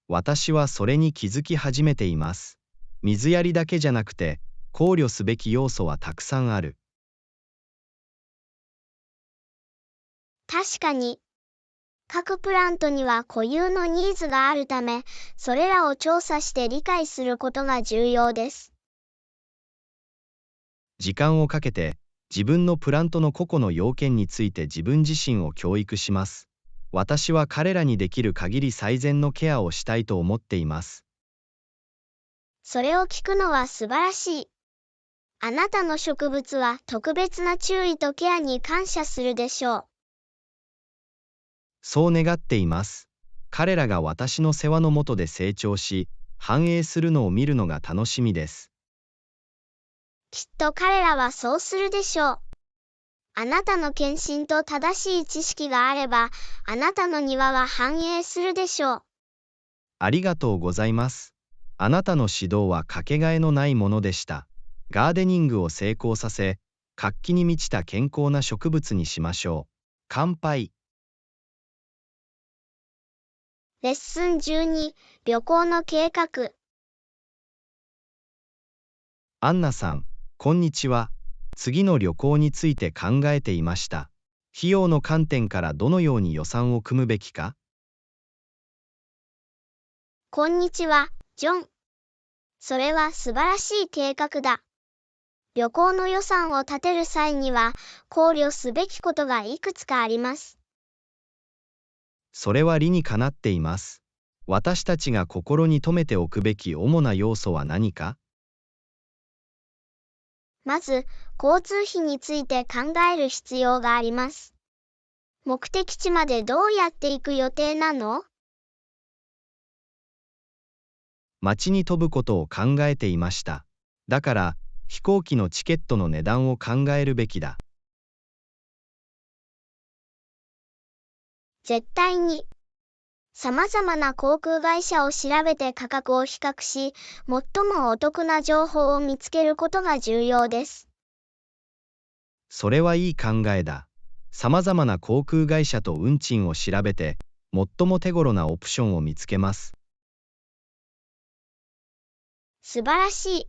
私はそれに気づき始めています。水やりだけじゃなくて、考慮すべき要素はたくさんある。確かに。各プラントには固有のニーズがあるため、それらを調査して理解することが重要です。時間をかけて、自分のプラントの個々の要件について自分自身を教育します。私は彼らにできる限り最善のケアをしたいと思っています。それを聞くのは素晴らしい。あなたの植物は特別な注意とケアに感謝するでしょう。そう願っています。彼らが私の世話の下で成長し、繁栄するのを見るのが楽しみです。きっと彼らはそうするでしょう。あなたの献身と正しい知識があれば、あなたの庭は繁栄するでしょう。ありがとうございます。あなたの指導はかけがえのないものでした。ガーデニングを成功させ、活気に満ちた健康な植物にしましょう。乾杯。レッスン12、旅行の計画。アンナさん、こんにちは。次の旅行について考えていました。費用の観点からどのように予算を組むべきか？こんにちは、ジョン。それは素晴らしい計画だ。旅行の予算を立てる際には、考慮すべきことがいくつかあります。それは理にかなっています。私たちが心に留めておくべき主な要素は何か？まず、交通費について考える必要があります。目的地までどうやって行く予定なの？街に飛ぶことを考えていました。だから、飛行機のチケットの値段を考えるべきだ。絶対に。様々な航空会社を調べて価格を比較し、最もお得な情報を見つけることが重要です。それはいい考えだ。様々な航空会社と運賃を調べて、最も手頃なオプションを見つけます。素晴らしい。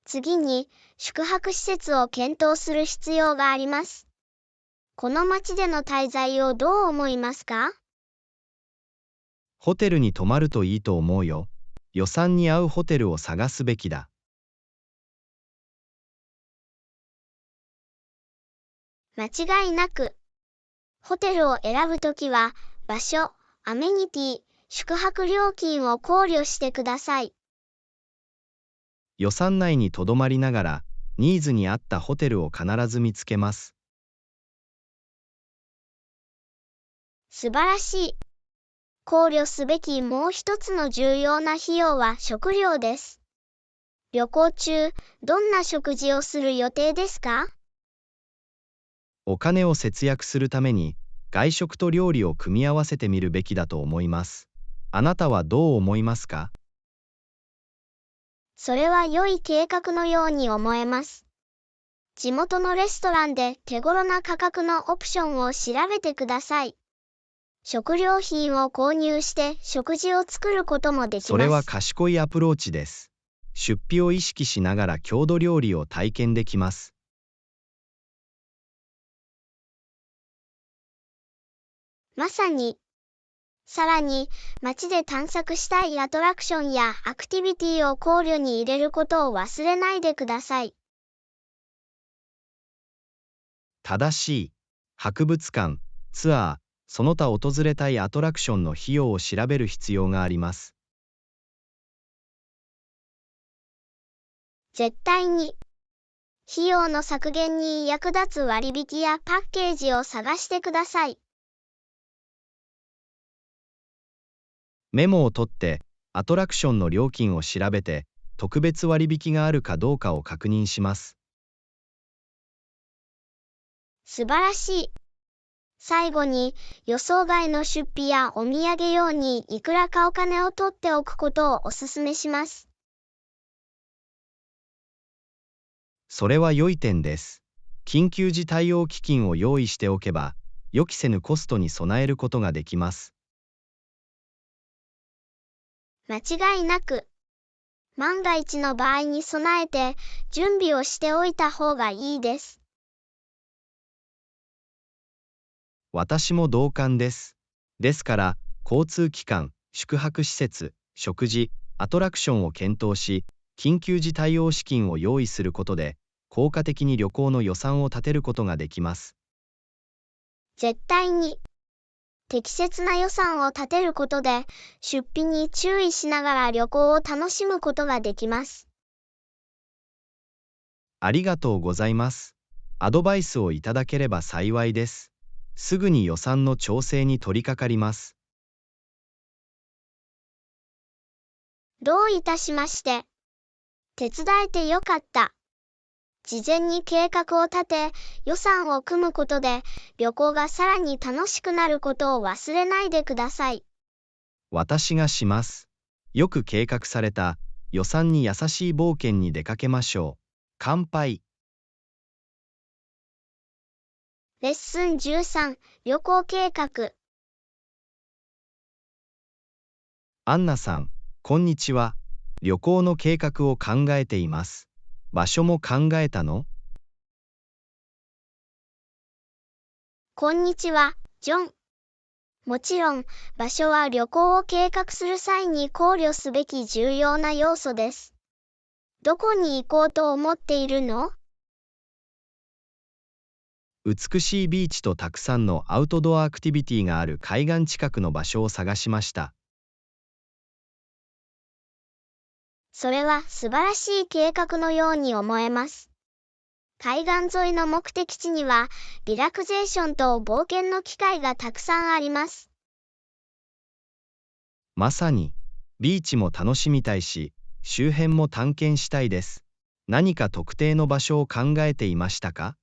次に、宿泊施設を検討する必要があります。この街での滞在をどう思いますか？ホテルに泊まるといいと思うよ。予算に合うホテルを探すべきだ。間違いなく。ホテルを選ぶときは、場所、アメニティ、宿泊料金を考慮してください。予算内にとどまりながら、ニーズに合ったホテルを必ず見つけます。素晴らしい。考慮すべきもう一つの重要な費用は食料です。旅行中、どんな食事をする予定ですか？お金を節約するために、外食と料理を組み合わせてみるべきだと思います。あなたはどう思いますか？それは良い計画のように思えます。地元のレストランで手頃な価格のオプションを調べてください。食料品を購入して食事を作ることもできます。それは賢いアプローチです。出費を意識しながら郷土料理を体験できます。まさに。さらに、街で探索したいアトラクションやアクティビティを考慮に入れることを忘れないでください。正しい。博物館、ツアー、その他訪れたいアトラクションの費用を調べる必要があります。絶対に。費用の削減に役立つ割引やパッケージを探してください。メモを取って、アトラクションの料金を調べて、特別割引があるかどうかを確認します。素晴らしい。最後に、予想外の出費やお土産用にいくらかお金を取っておくことをお勧めします。それは良い点です。緊急時対応基金を用意しておけば、予期せぬコストに備えることができます。間違いなく。万が一の場合に備えて、準備をしておいた方がいいです。私も同感です。ですから、交通機関、宿泊施設、食事、アトラクションを検討し、緊急時対応資金を用意することで、効果的に旅行の予算を立てることができます。絶対に。適切な予算を立てることで、出費に注意しながら旅行を楽しむことができます。ありがとうございます。アドバイスをいただければ幸いです。すぐに予算の調整に取り掛かります。どういたしまして。手伝えてよかった。事前に計画を立て、予算を組むことで、旅行がさらに楽しくなることを忘れないでください。私がします。よく計画された、予算に優しい冒険に出かけましょう。乾杯。レッスン13、旅行計画。アンナさん、こんにちは。旅行の計画を考えています。場所も考えたの？こんにちは、ジョン。もちろん、場所は旅行を計画する際に考慮すべき重要な要素です。どこに行こうと思っているの？美しいビーチとたくさんのアウトドアアクティビティがある海岸近くの場所を探しました。それは素晴らしい計画のように思えます。海岸沿いの目的地には、リラクゼーションと冒険の機会がたくさんあります。まさに、ビーチも楽しみたいし、周辺も探検したいです。何か特定の場所を考えていましたか？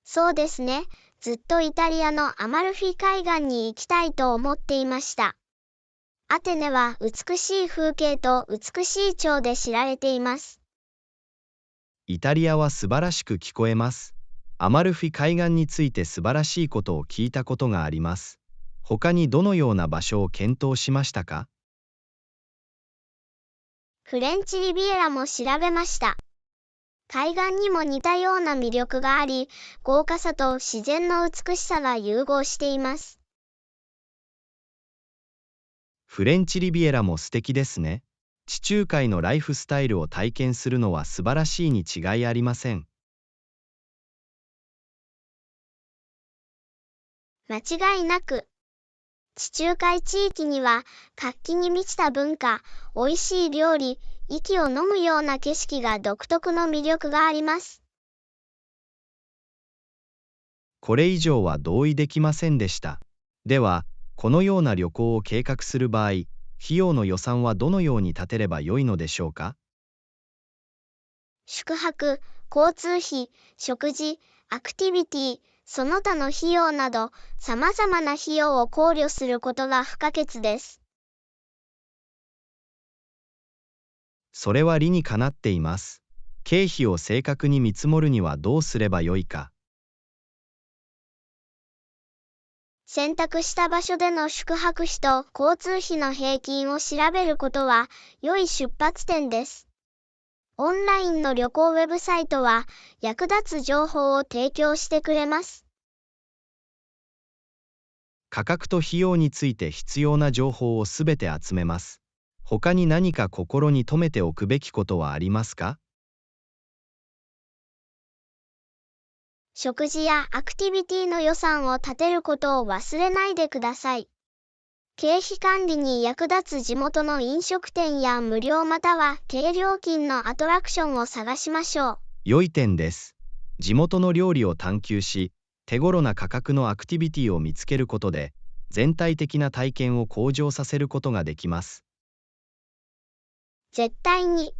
そうですね。ずっとイタリアのアマルフィ海岸に行きたいと思っていました。アテネは美しい風景と美しい蝶で知られています。イタリアは素晴らしく聞こえます。アマルフィ海岸について素晴らしいことを聞いたことがあります。他にどのような場所を検討しましたか？フレンチリビエラも調べました。海岸にも似たような魅力があり、豪華さと自然の美しさが融合しています。フレンチリビエラも素敵ですね。地中海のライフスタイルを体験するのは素晴らしいに違いありません。間違いなく、地中海地域には活気に満ちた文化、美味しい料理、息を飲むような景色が独特の魅力があります。これ以上は同意できませんでした。では、このような旅行を計画する場合、費用の予算はどのように立てればよいのでしょうか？宿泊、交通費、食事、アクティビティ、その他の費用など、様々な費用を考慮することが不可欠です。それは理にかなっています。経費を正確に見積もるにはどうすればよいか。選択した場所での宿泊費と交通費の平均を調べることは良い出発点です。オンラインの旅行ウェブサイトは役立つ情報を提供してくれます。価格と費用について必要な情報をすべて集めます。他に何か心に留めておくべきことはありますか？食事やアクティビティの予算を立てることを忘れないでください。経費管理に役立つ地元の飲食店や無料または低料金のアトラクションを探しましょう。良い点です。地元の料理を探求し、手頃な価格のアクティビティを見つけることで、全体的な体験を向上させることができます。絶対に。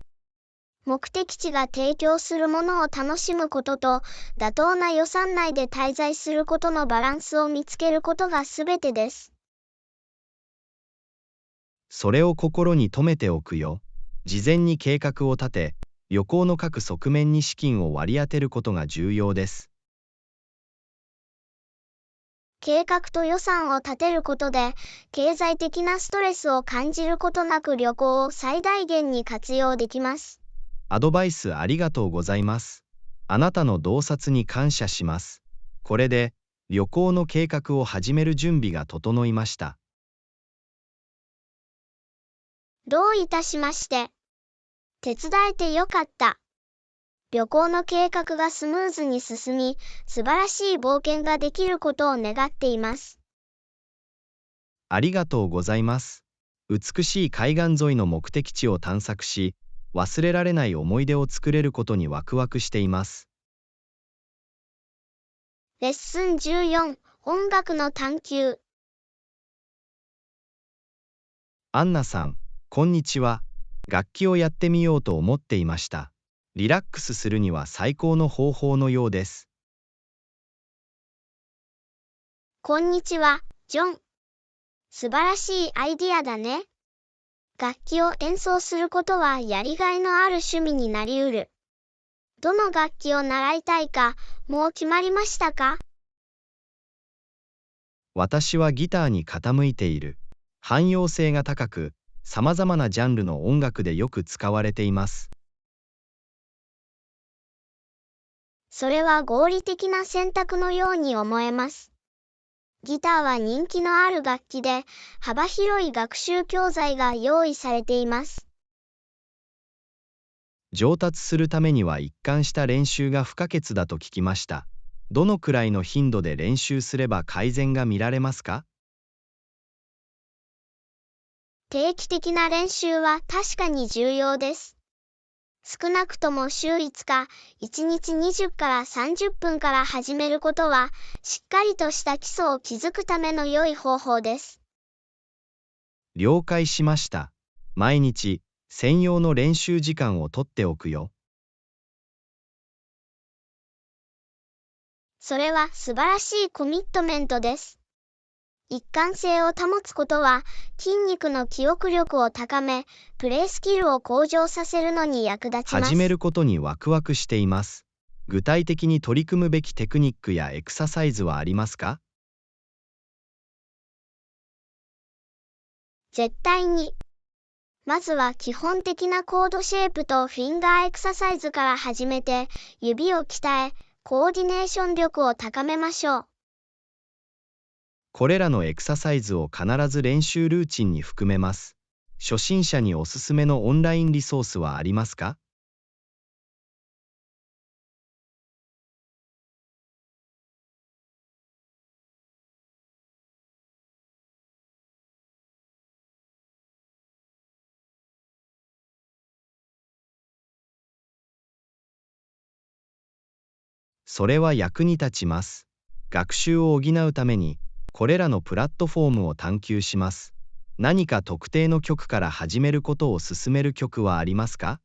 目的地が提供するものを楽しむことと、妥当な予算内で滞在することのバランスを見つけることがすべてです。それを心に留めておくよ。事前に計画を立て、旅行の各側面に資金を割り当てることが重要です。計画と予算を立てることで、経済的なストレスを感じることなく旅行を最大限に活用できます。アドバイスありがとうございます。あなたの洞察に感謝します。これで、旅行の計画を始める準備が整いました。どういたしまして。手伝えてよかった。旅行の計画がスムーズに進み、素晴らしい冒険ができることを願っています。ありがとうございます。美しい海岸沿いの目的地を探索し、忘れられない思い出を作れることにワクワクしています。レッスン14、音楽の探求。アンナさん、こんにちは。楽器をやってみようと思っていました。リラックスするには最高の方法のようです。こんにちは、ジョン。素晴らしいアイディアだね。楽器を演奏することはやりがいのある趣味になりうる。どの楽器を習いたいか、もう決まりましたか？私はギターに傾いている。汎用性が高く、さまざまなジャンルの音楽でよく使われています。それは合理的な選択のように思えます。ギターは人気のある楽器で、幅広い学習教材が用意されています。上達するためには一貫した練習が不可欠だと聞きました。どのくらいの頻度で練習すれば改善が見られますか？定期的な練習は確かに重要です。少なくとも週5日、1日20から30分から始めることは、しっかりとした基礎を築くための良い方法です。了解しました。毎日、専用の練習時間をとっておくよ。それは素晴らしいコミットメントです。一貫性を保つことは、筋肉の記憶力を高め、プレースキルを向上させるのに役立ちます。始めることにワクワクしています。具体的に取り組むべきテクニックやエクササイズはありますか？絶対に。まずは基本的なコードシェイプとフィンガーエクササイズから始めて、指を鍛え、コーディネーション力を高めましょう。これらのエクササイズを必ず練習ルーチンに含めます。初心者におすすめのオンラインリソースはありますか？それは役に立ちます。学習を補うために、これらのプラットフォームを探求します。何か特定の曲から始めることを勧める曲はありますか？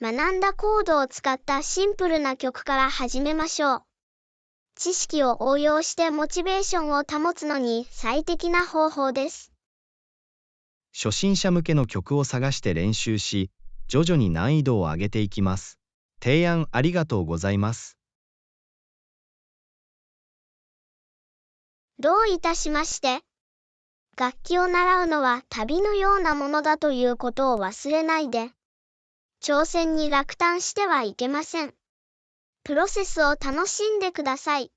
学んだコードを使ったシンプルな曲から始めましょう。知識を応用してモチベーションを保つのに最適な方法です。初心者向けの曲を探して練習し、徐々に難易度を上げていきます。提案ありがとうございます。どういたしまして。楽器を習うのは旅のようなものだということを忘れないで。挑戦に落胆してはいけません。プロセスを楽しんでください。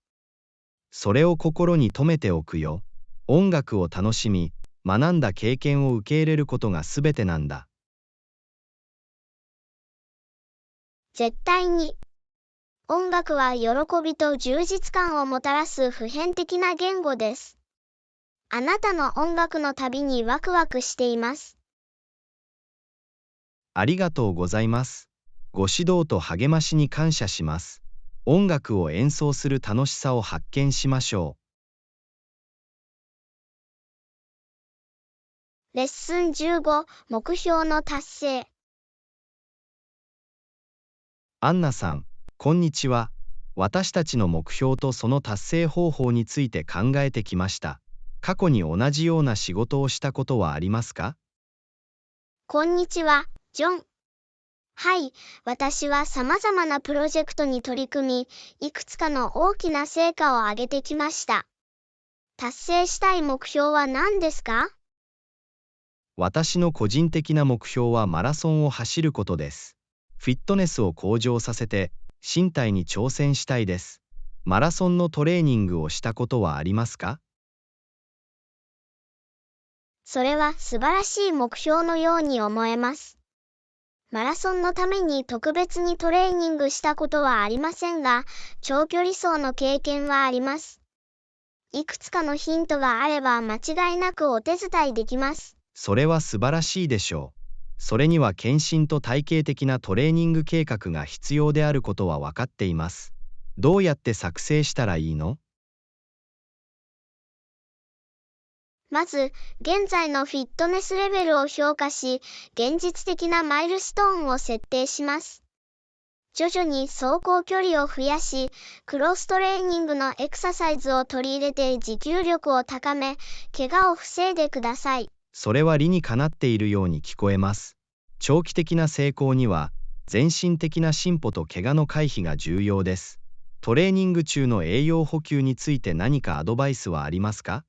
それを心に留めておくよ。音楽を楽しみ、学んだ経験を受け入れることが全てなんだ。絶対に。音楽は喜びと充実感をもたらす普遍的な言語です。あなたの音楽の旅にワクワクしています。ありがとうございます。ご指導と励ましに感謝します。音楽を演奏する楽しさを発見しましょレッスン15、目標の達成。アンナさん、こんにちは。私たちの目標とその達成方法について考えてきました。過去に同じような仕事をしたことはありますか？こんにちは、ジョン。はい、私は様々なプロジェクトに取り組み、いくつかの大きな成果を上げてきました。達成したい目標は何ですか？私の個人的な目標はマラソンを走ることです。フィットネスを向上させて、身体に挑戦したいです。マラソンのトレーニングをしたことはありますか？それは素晴らしい目標のように思えます。マラソンのために特別にトレーニングしたことはありませんが、長距離走の経験はあります。いくつかのヒントがあれば間違いなくお手伝いできます。それは素晴らしいでしょう。それには献身と体系的なトレーニング計画が必要であることは分かっています。どうやって作成したらいいの？まず、現在のフィットネスレベルを評価し、現実的なマイルストーンを設定します。徐々に走行距離を増やし、クロストレーニングのエクササイズを取り入れて持久力を高め、怪我を防いでください。それは理にかなっているように聞こえます。長期的な成功には、全身的な進歩と怪我の回避が重要です。トレーニング中の栄養補給について何かアドバイスはありますか？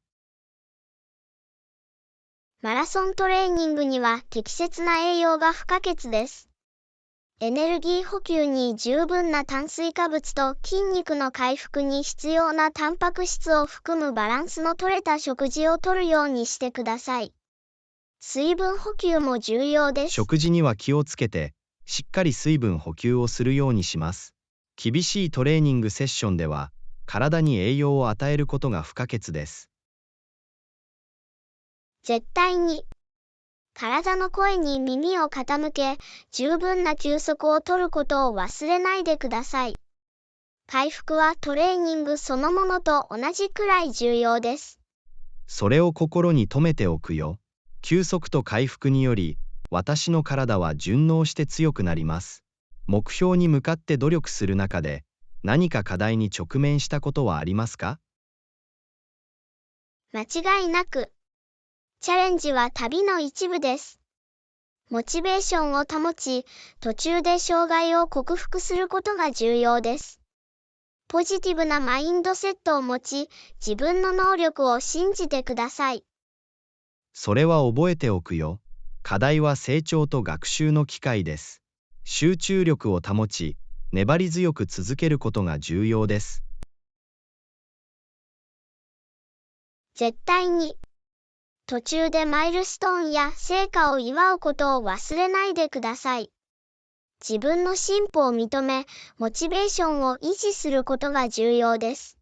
マラソントレーニングには適切な栄養が不可欠です。エネルギー補給に十分な炭水化物と筋肉の回復に必要なタンパク質を含むバランスの取れた食事をとるようにしてください。水分補給も重要です。食事には気をつけて、しっかり水分補給をするようにします。厳しいトレーニングセッションでは、体に栄養を与えることが不可欠です。絶対に。体の声に耳を傾け、十分な休息をとることを忘れないでください。回復はトレーニングそのものと同じくらい重要です。それを心に留めておくよ。休息と回復により、私の体は順応して強くなります。目標に向かって努力する中で、何か課題に直面したことはありますか？間違いなく。チャレンジは旅の一部です。モチベーションを保ち、途中で障害を克服することが重要です。ポジティブなマインドセットを持ち、自分の能力を信じてください。それは覚えておくよ。課題は成長と学習の機会です。集中力を保ち、粘り強く続けることが重要です。絶対に。途中でマイルストーンや成果を祝うことを忘れないでください。自分の進歩を認め、モチベーションを維持することが重要です。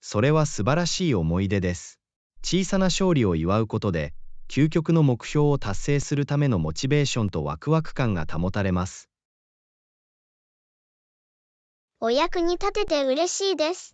それは素晴らしい思い出です。小さな勝利を祝うことで、究極の目標を達成するためのモチベーションとワクワク感が保たれます。お役に立てて嬉しいです。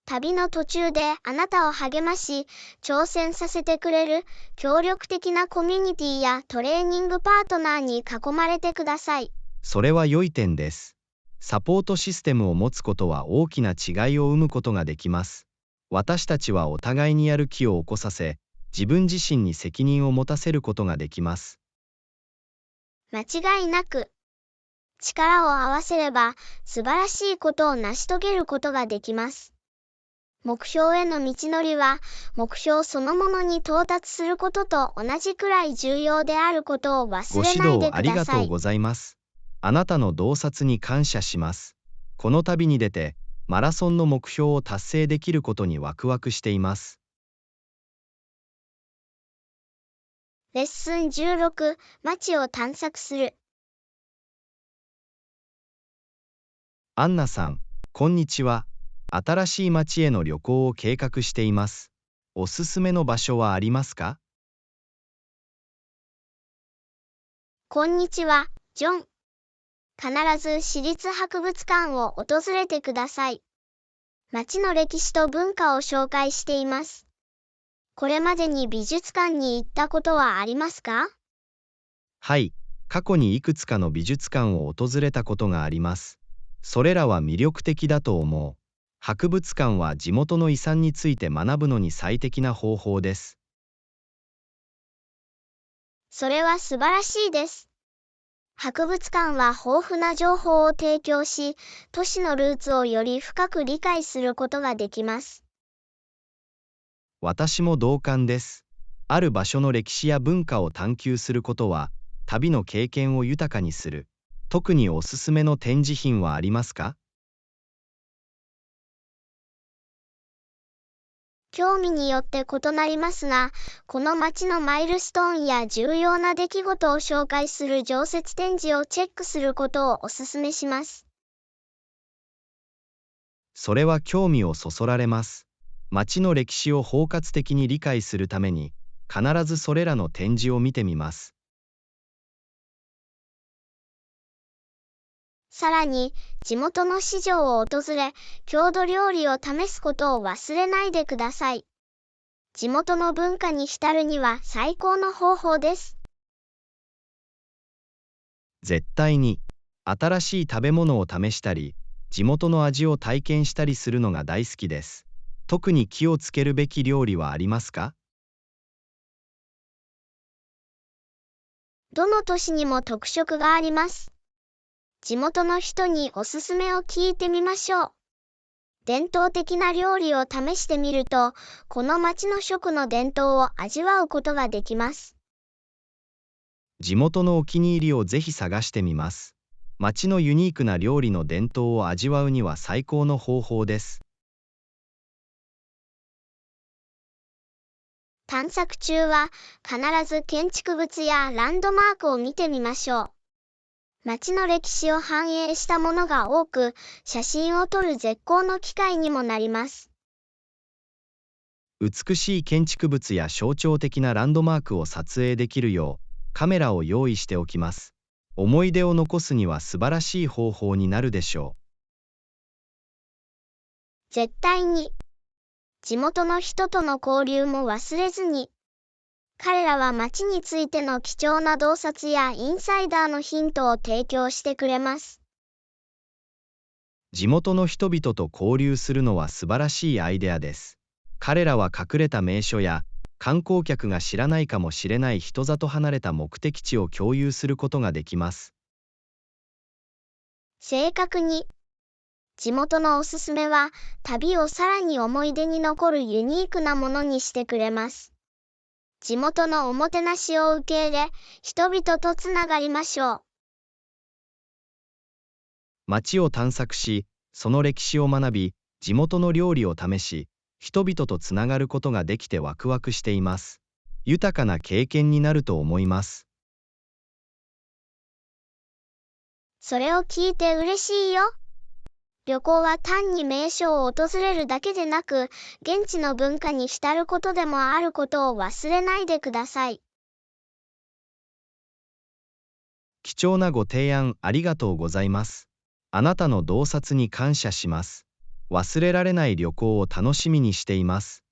旅の途中であなたを励まし、挑戦させてくれる協力的なコミュニティやトレーニングパートナーに囲まれてください。それは良い点です。サポートシステムを持つことは大きな違いを生むことができます。私たちはお互いにやる気を起こさせ、自分自身に責任を持たせることができます。間違いなく。力を合わせれば素晴らしいことを成し遂げることができます。目標への道のりは、目標そのものに到達することと同じくらい重要であることを忘れないでください。ご指導ありがとうございます。あなたの洞察に感謝します。この旅に出て、マラソンの目標を達成できることにワクワクしています。レッスン16、街を探索する。アンナさん、こんにちは。新しい街への旅行を計画しています。おすすめの場所はありますか？こんにちは、ジョン。必ず市立博物館を訪れてください。街の歴史と文化を紹介しています。これまでに美術館に行ったことはありますか？はい、過去にいくつかの美術館を訪れたことがあります。それらは魅力的だと思う。博物館は地元の遺産について学ぶのに最適な方法です。それは素晴らしいです。博物館は豊富な情報を提供し、都市のルーツをより深く理解することができます。私も同感です。ある場所の歴史や文化を探求することは、旅の経験を豊かにする。特におすすめの展示品はありますか？興味によって異なりますが、この街のマイルストーンや重要な出来事を紹介する常設展示をチェックすることをお勧めします。それは興味をそそられます。街の歴史を包括的に理解するために、必ずそれらの展示を見てみます。さらに、地元の市場を訪れ、郷土料理を試すことを忘れないでください。地元の文化に浸るには最高の方法です。絶対に、新しい食べ物を試したり、地元の味を体験したりするのが大好きです。特に気をつけるべき料理はありますか？どの都市にも特色があります。地元の人におすすめを聞いてみましょう。伝統的な料理を試してみると、この町の食の伝統を味わうことができます。地元のお気に入りをぜひ探してみます。町のユニークな料理の伝統を味わうには最高の方法です。探索中は必ず建築物やランドマークを見てみましょう。町の歴史を反映したものが多く、写真を撮る絶好の機会にもなります。美しい建築物や象徴的なランドマークを撮影できるようカメラを用意しておきます。思い出を残すには素晴らしい方法になるでしょ絶対に。地元の人との交流も忘れずに。彼らは町についての貴重な洞察やインサイダーのヒントを提供してくれます。う。地元の人々と交流するのは素晴らしいアイデアです。彼らは隠れた名所や観光客が知らないかもしれない人里離れた目的地を共有することができます。正確に。地元のおすすめは、旅をさらに思い出に残るユニークなものにしてくれます。地元のおもてなしを受け入れ、人々とつながりましょう。町を探索し、その歴史を学び、地元の料理を試し、人々とつながることができてワクワクしています。豊かな経験になると思います。それを聞いて嬉しいよ。旅行は単に名所を訪れるだけでなく、現地の文化に浸ることでもあることを忘れないでください。貴重なご提案ありがとうございます。あなたの洞察に感謝します。忘れられない旅行を楽しみにしています。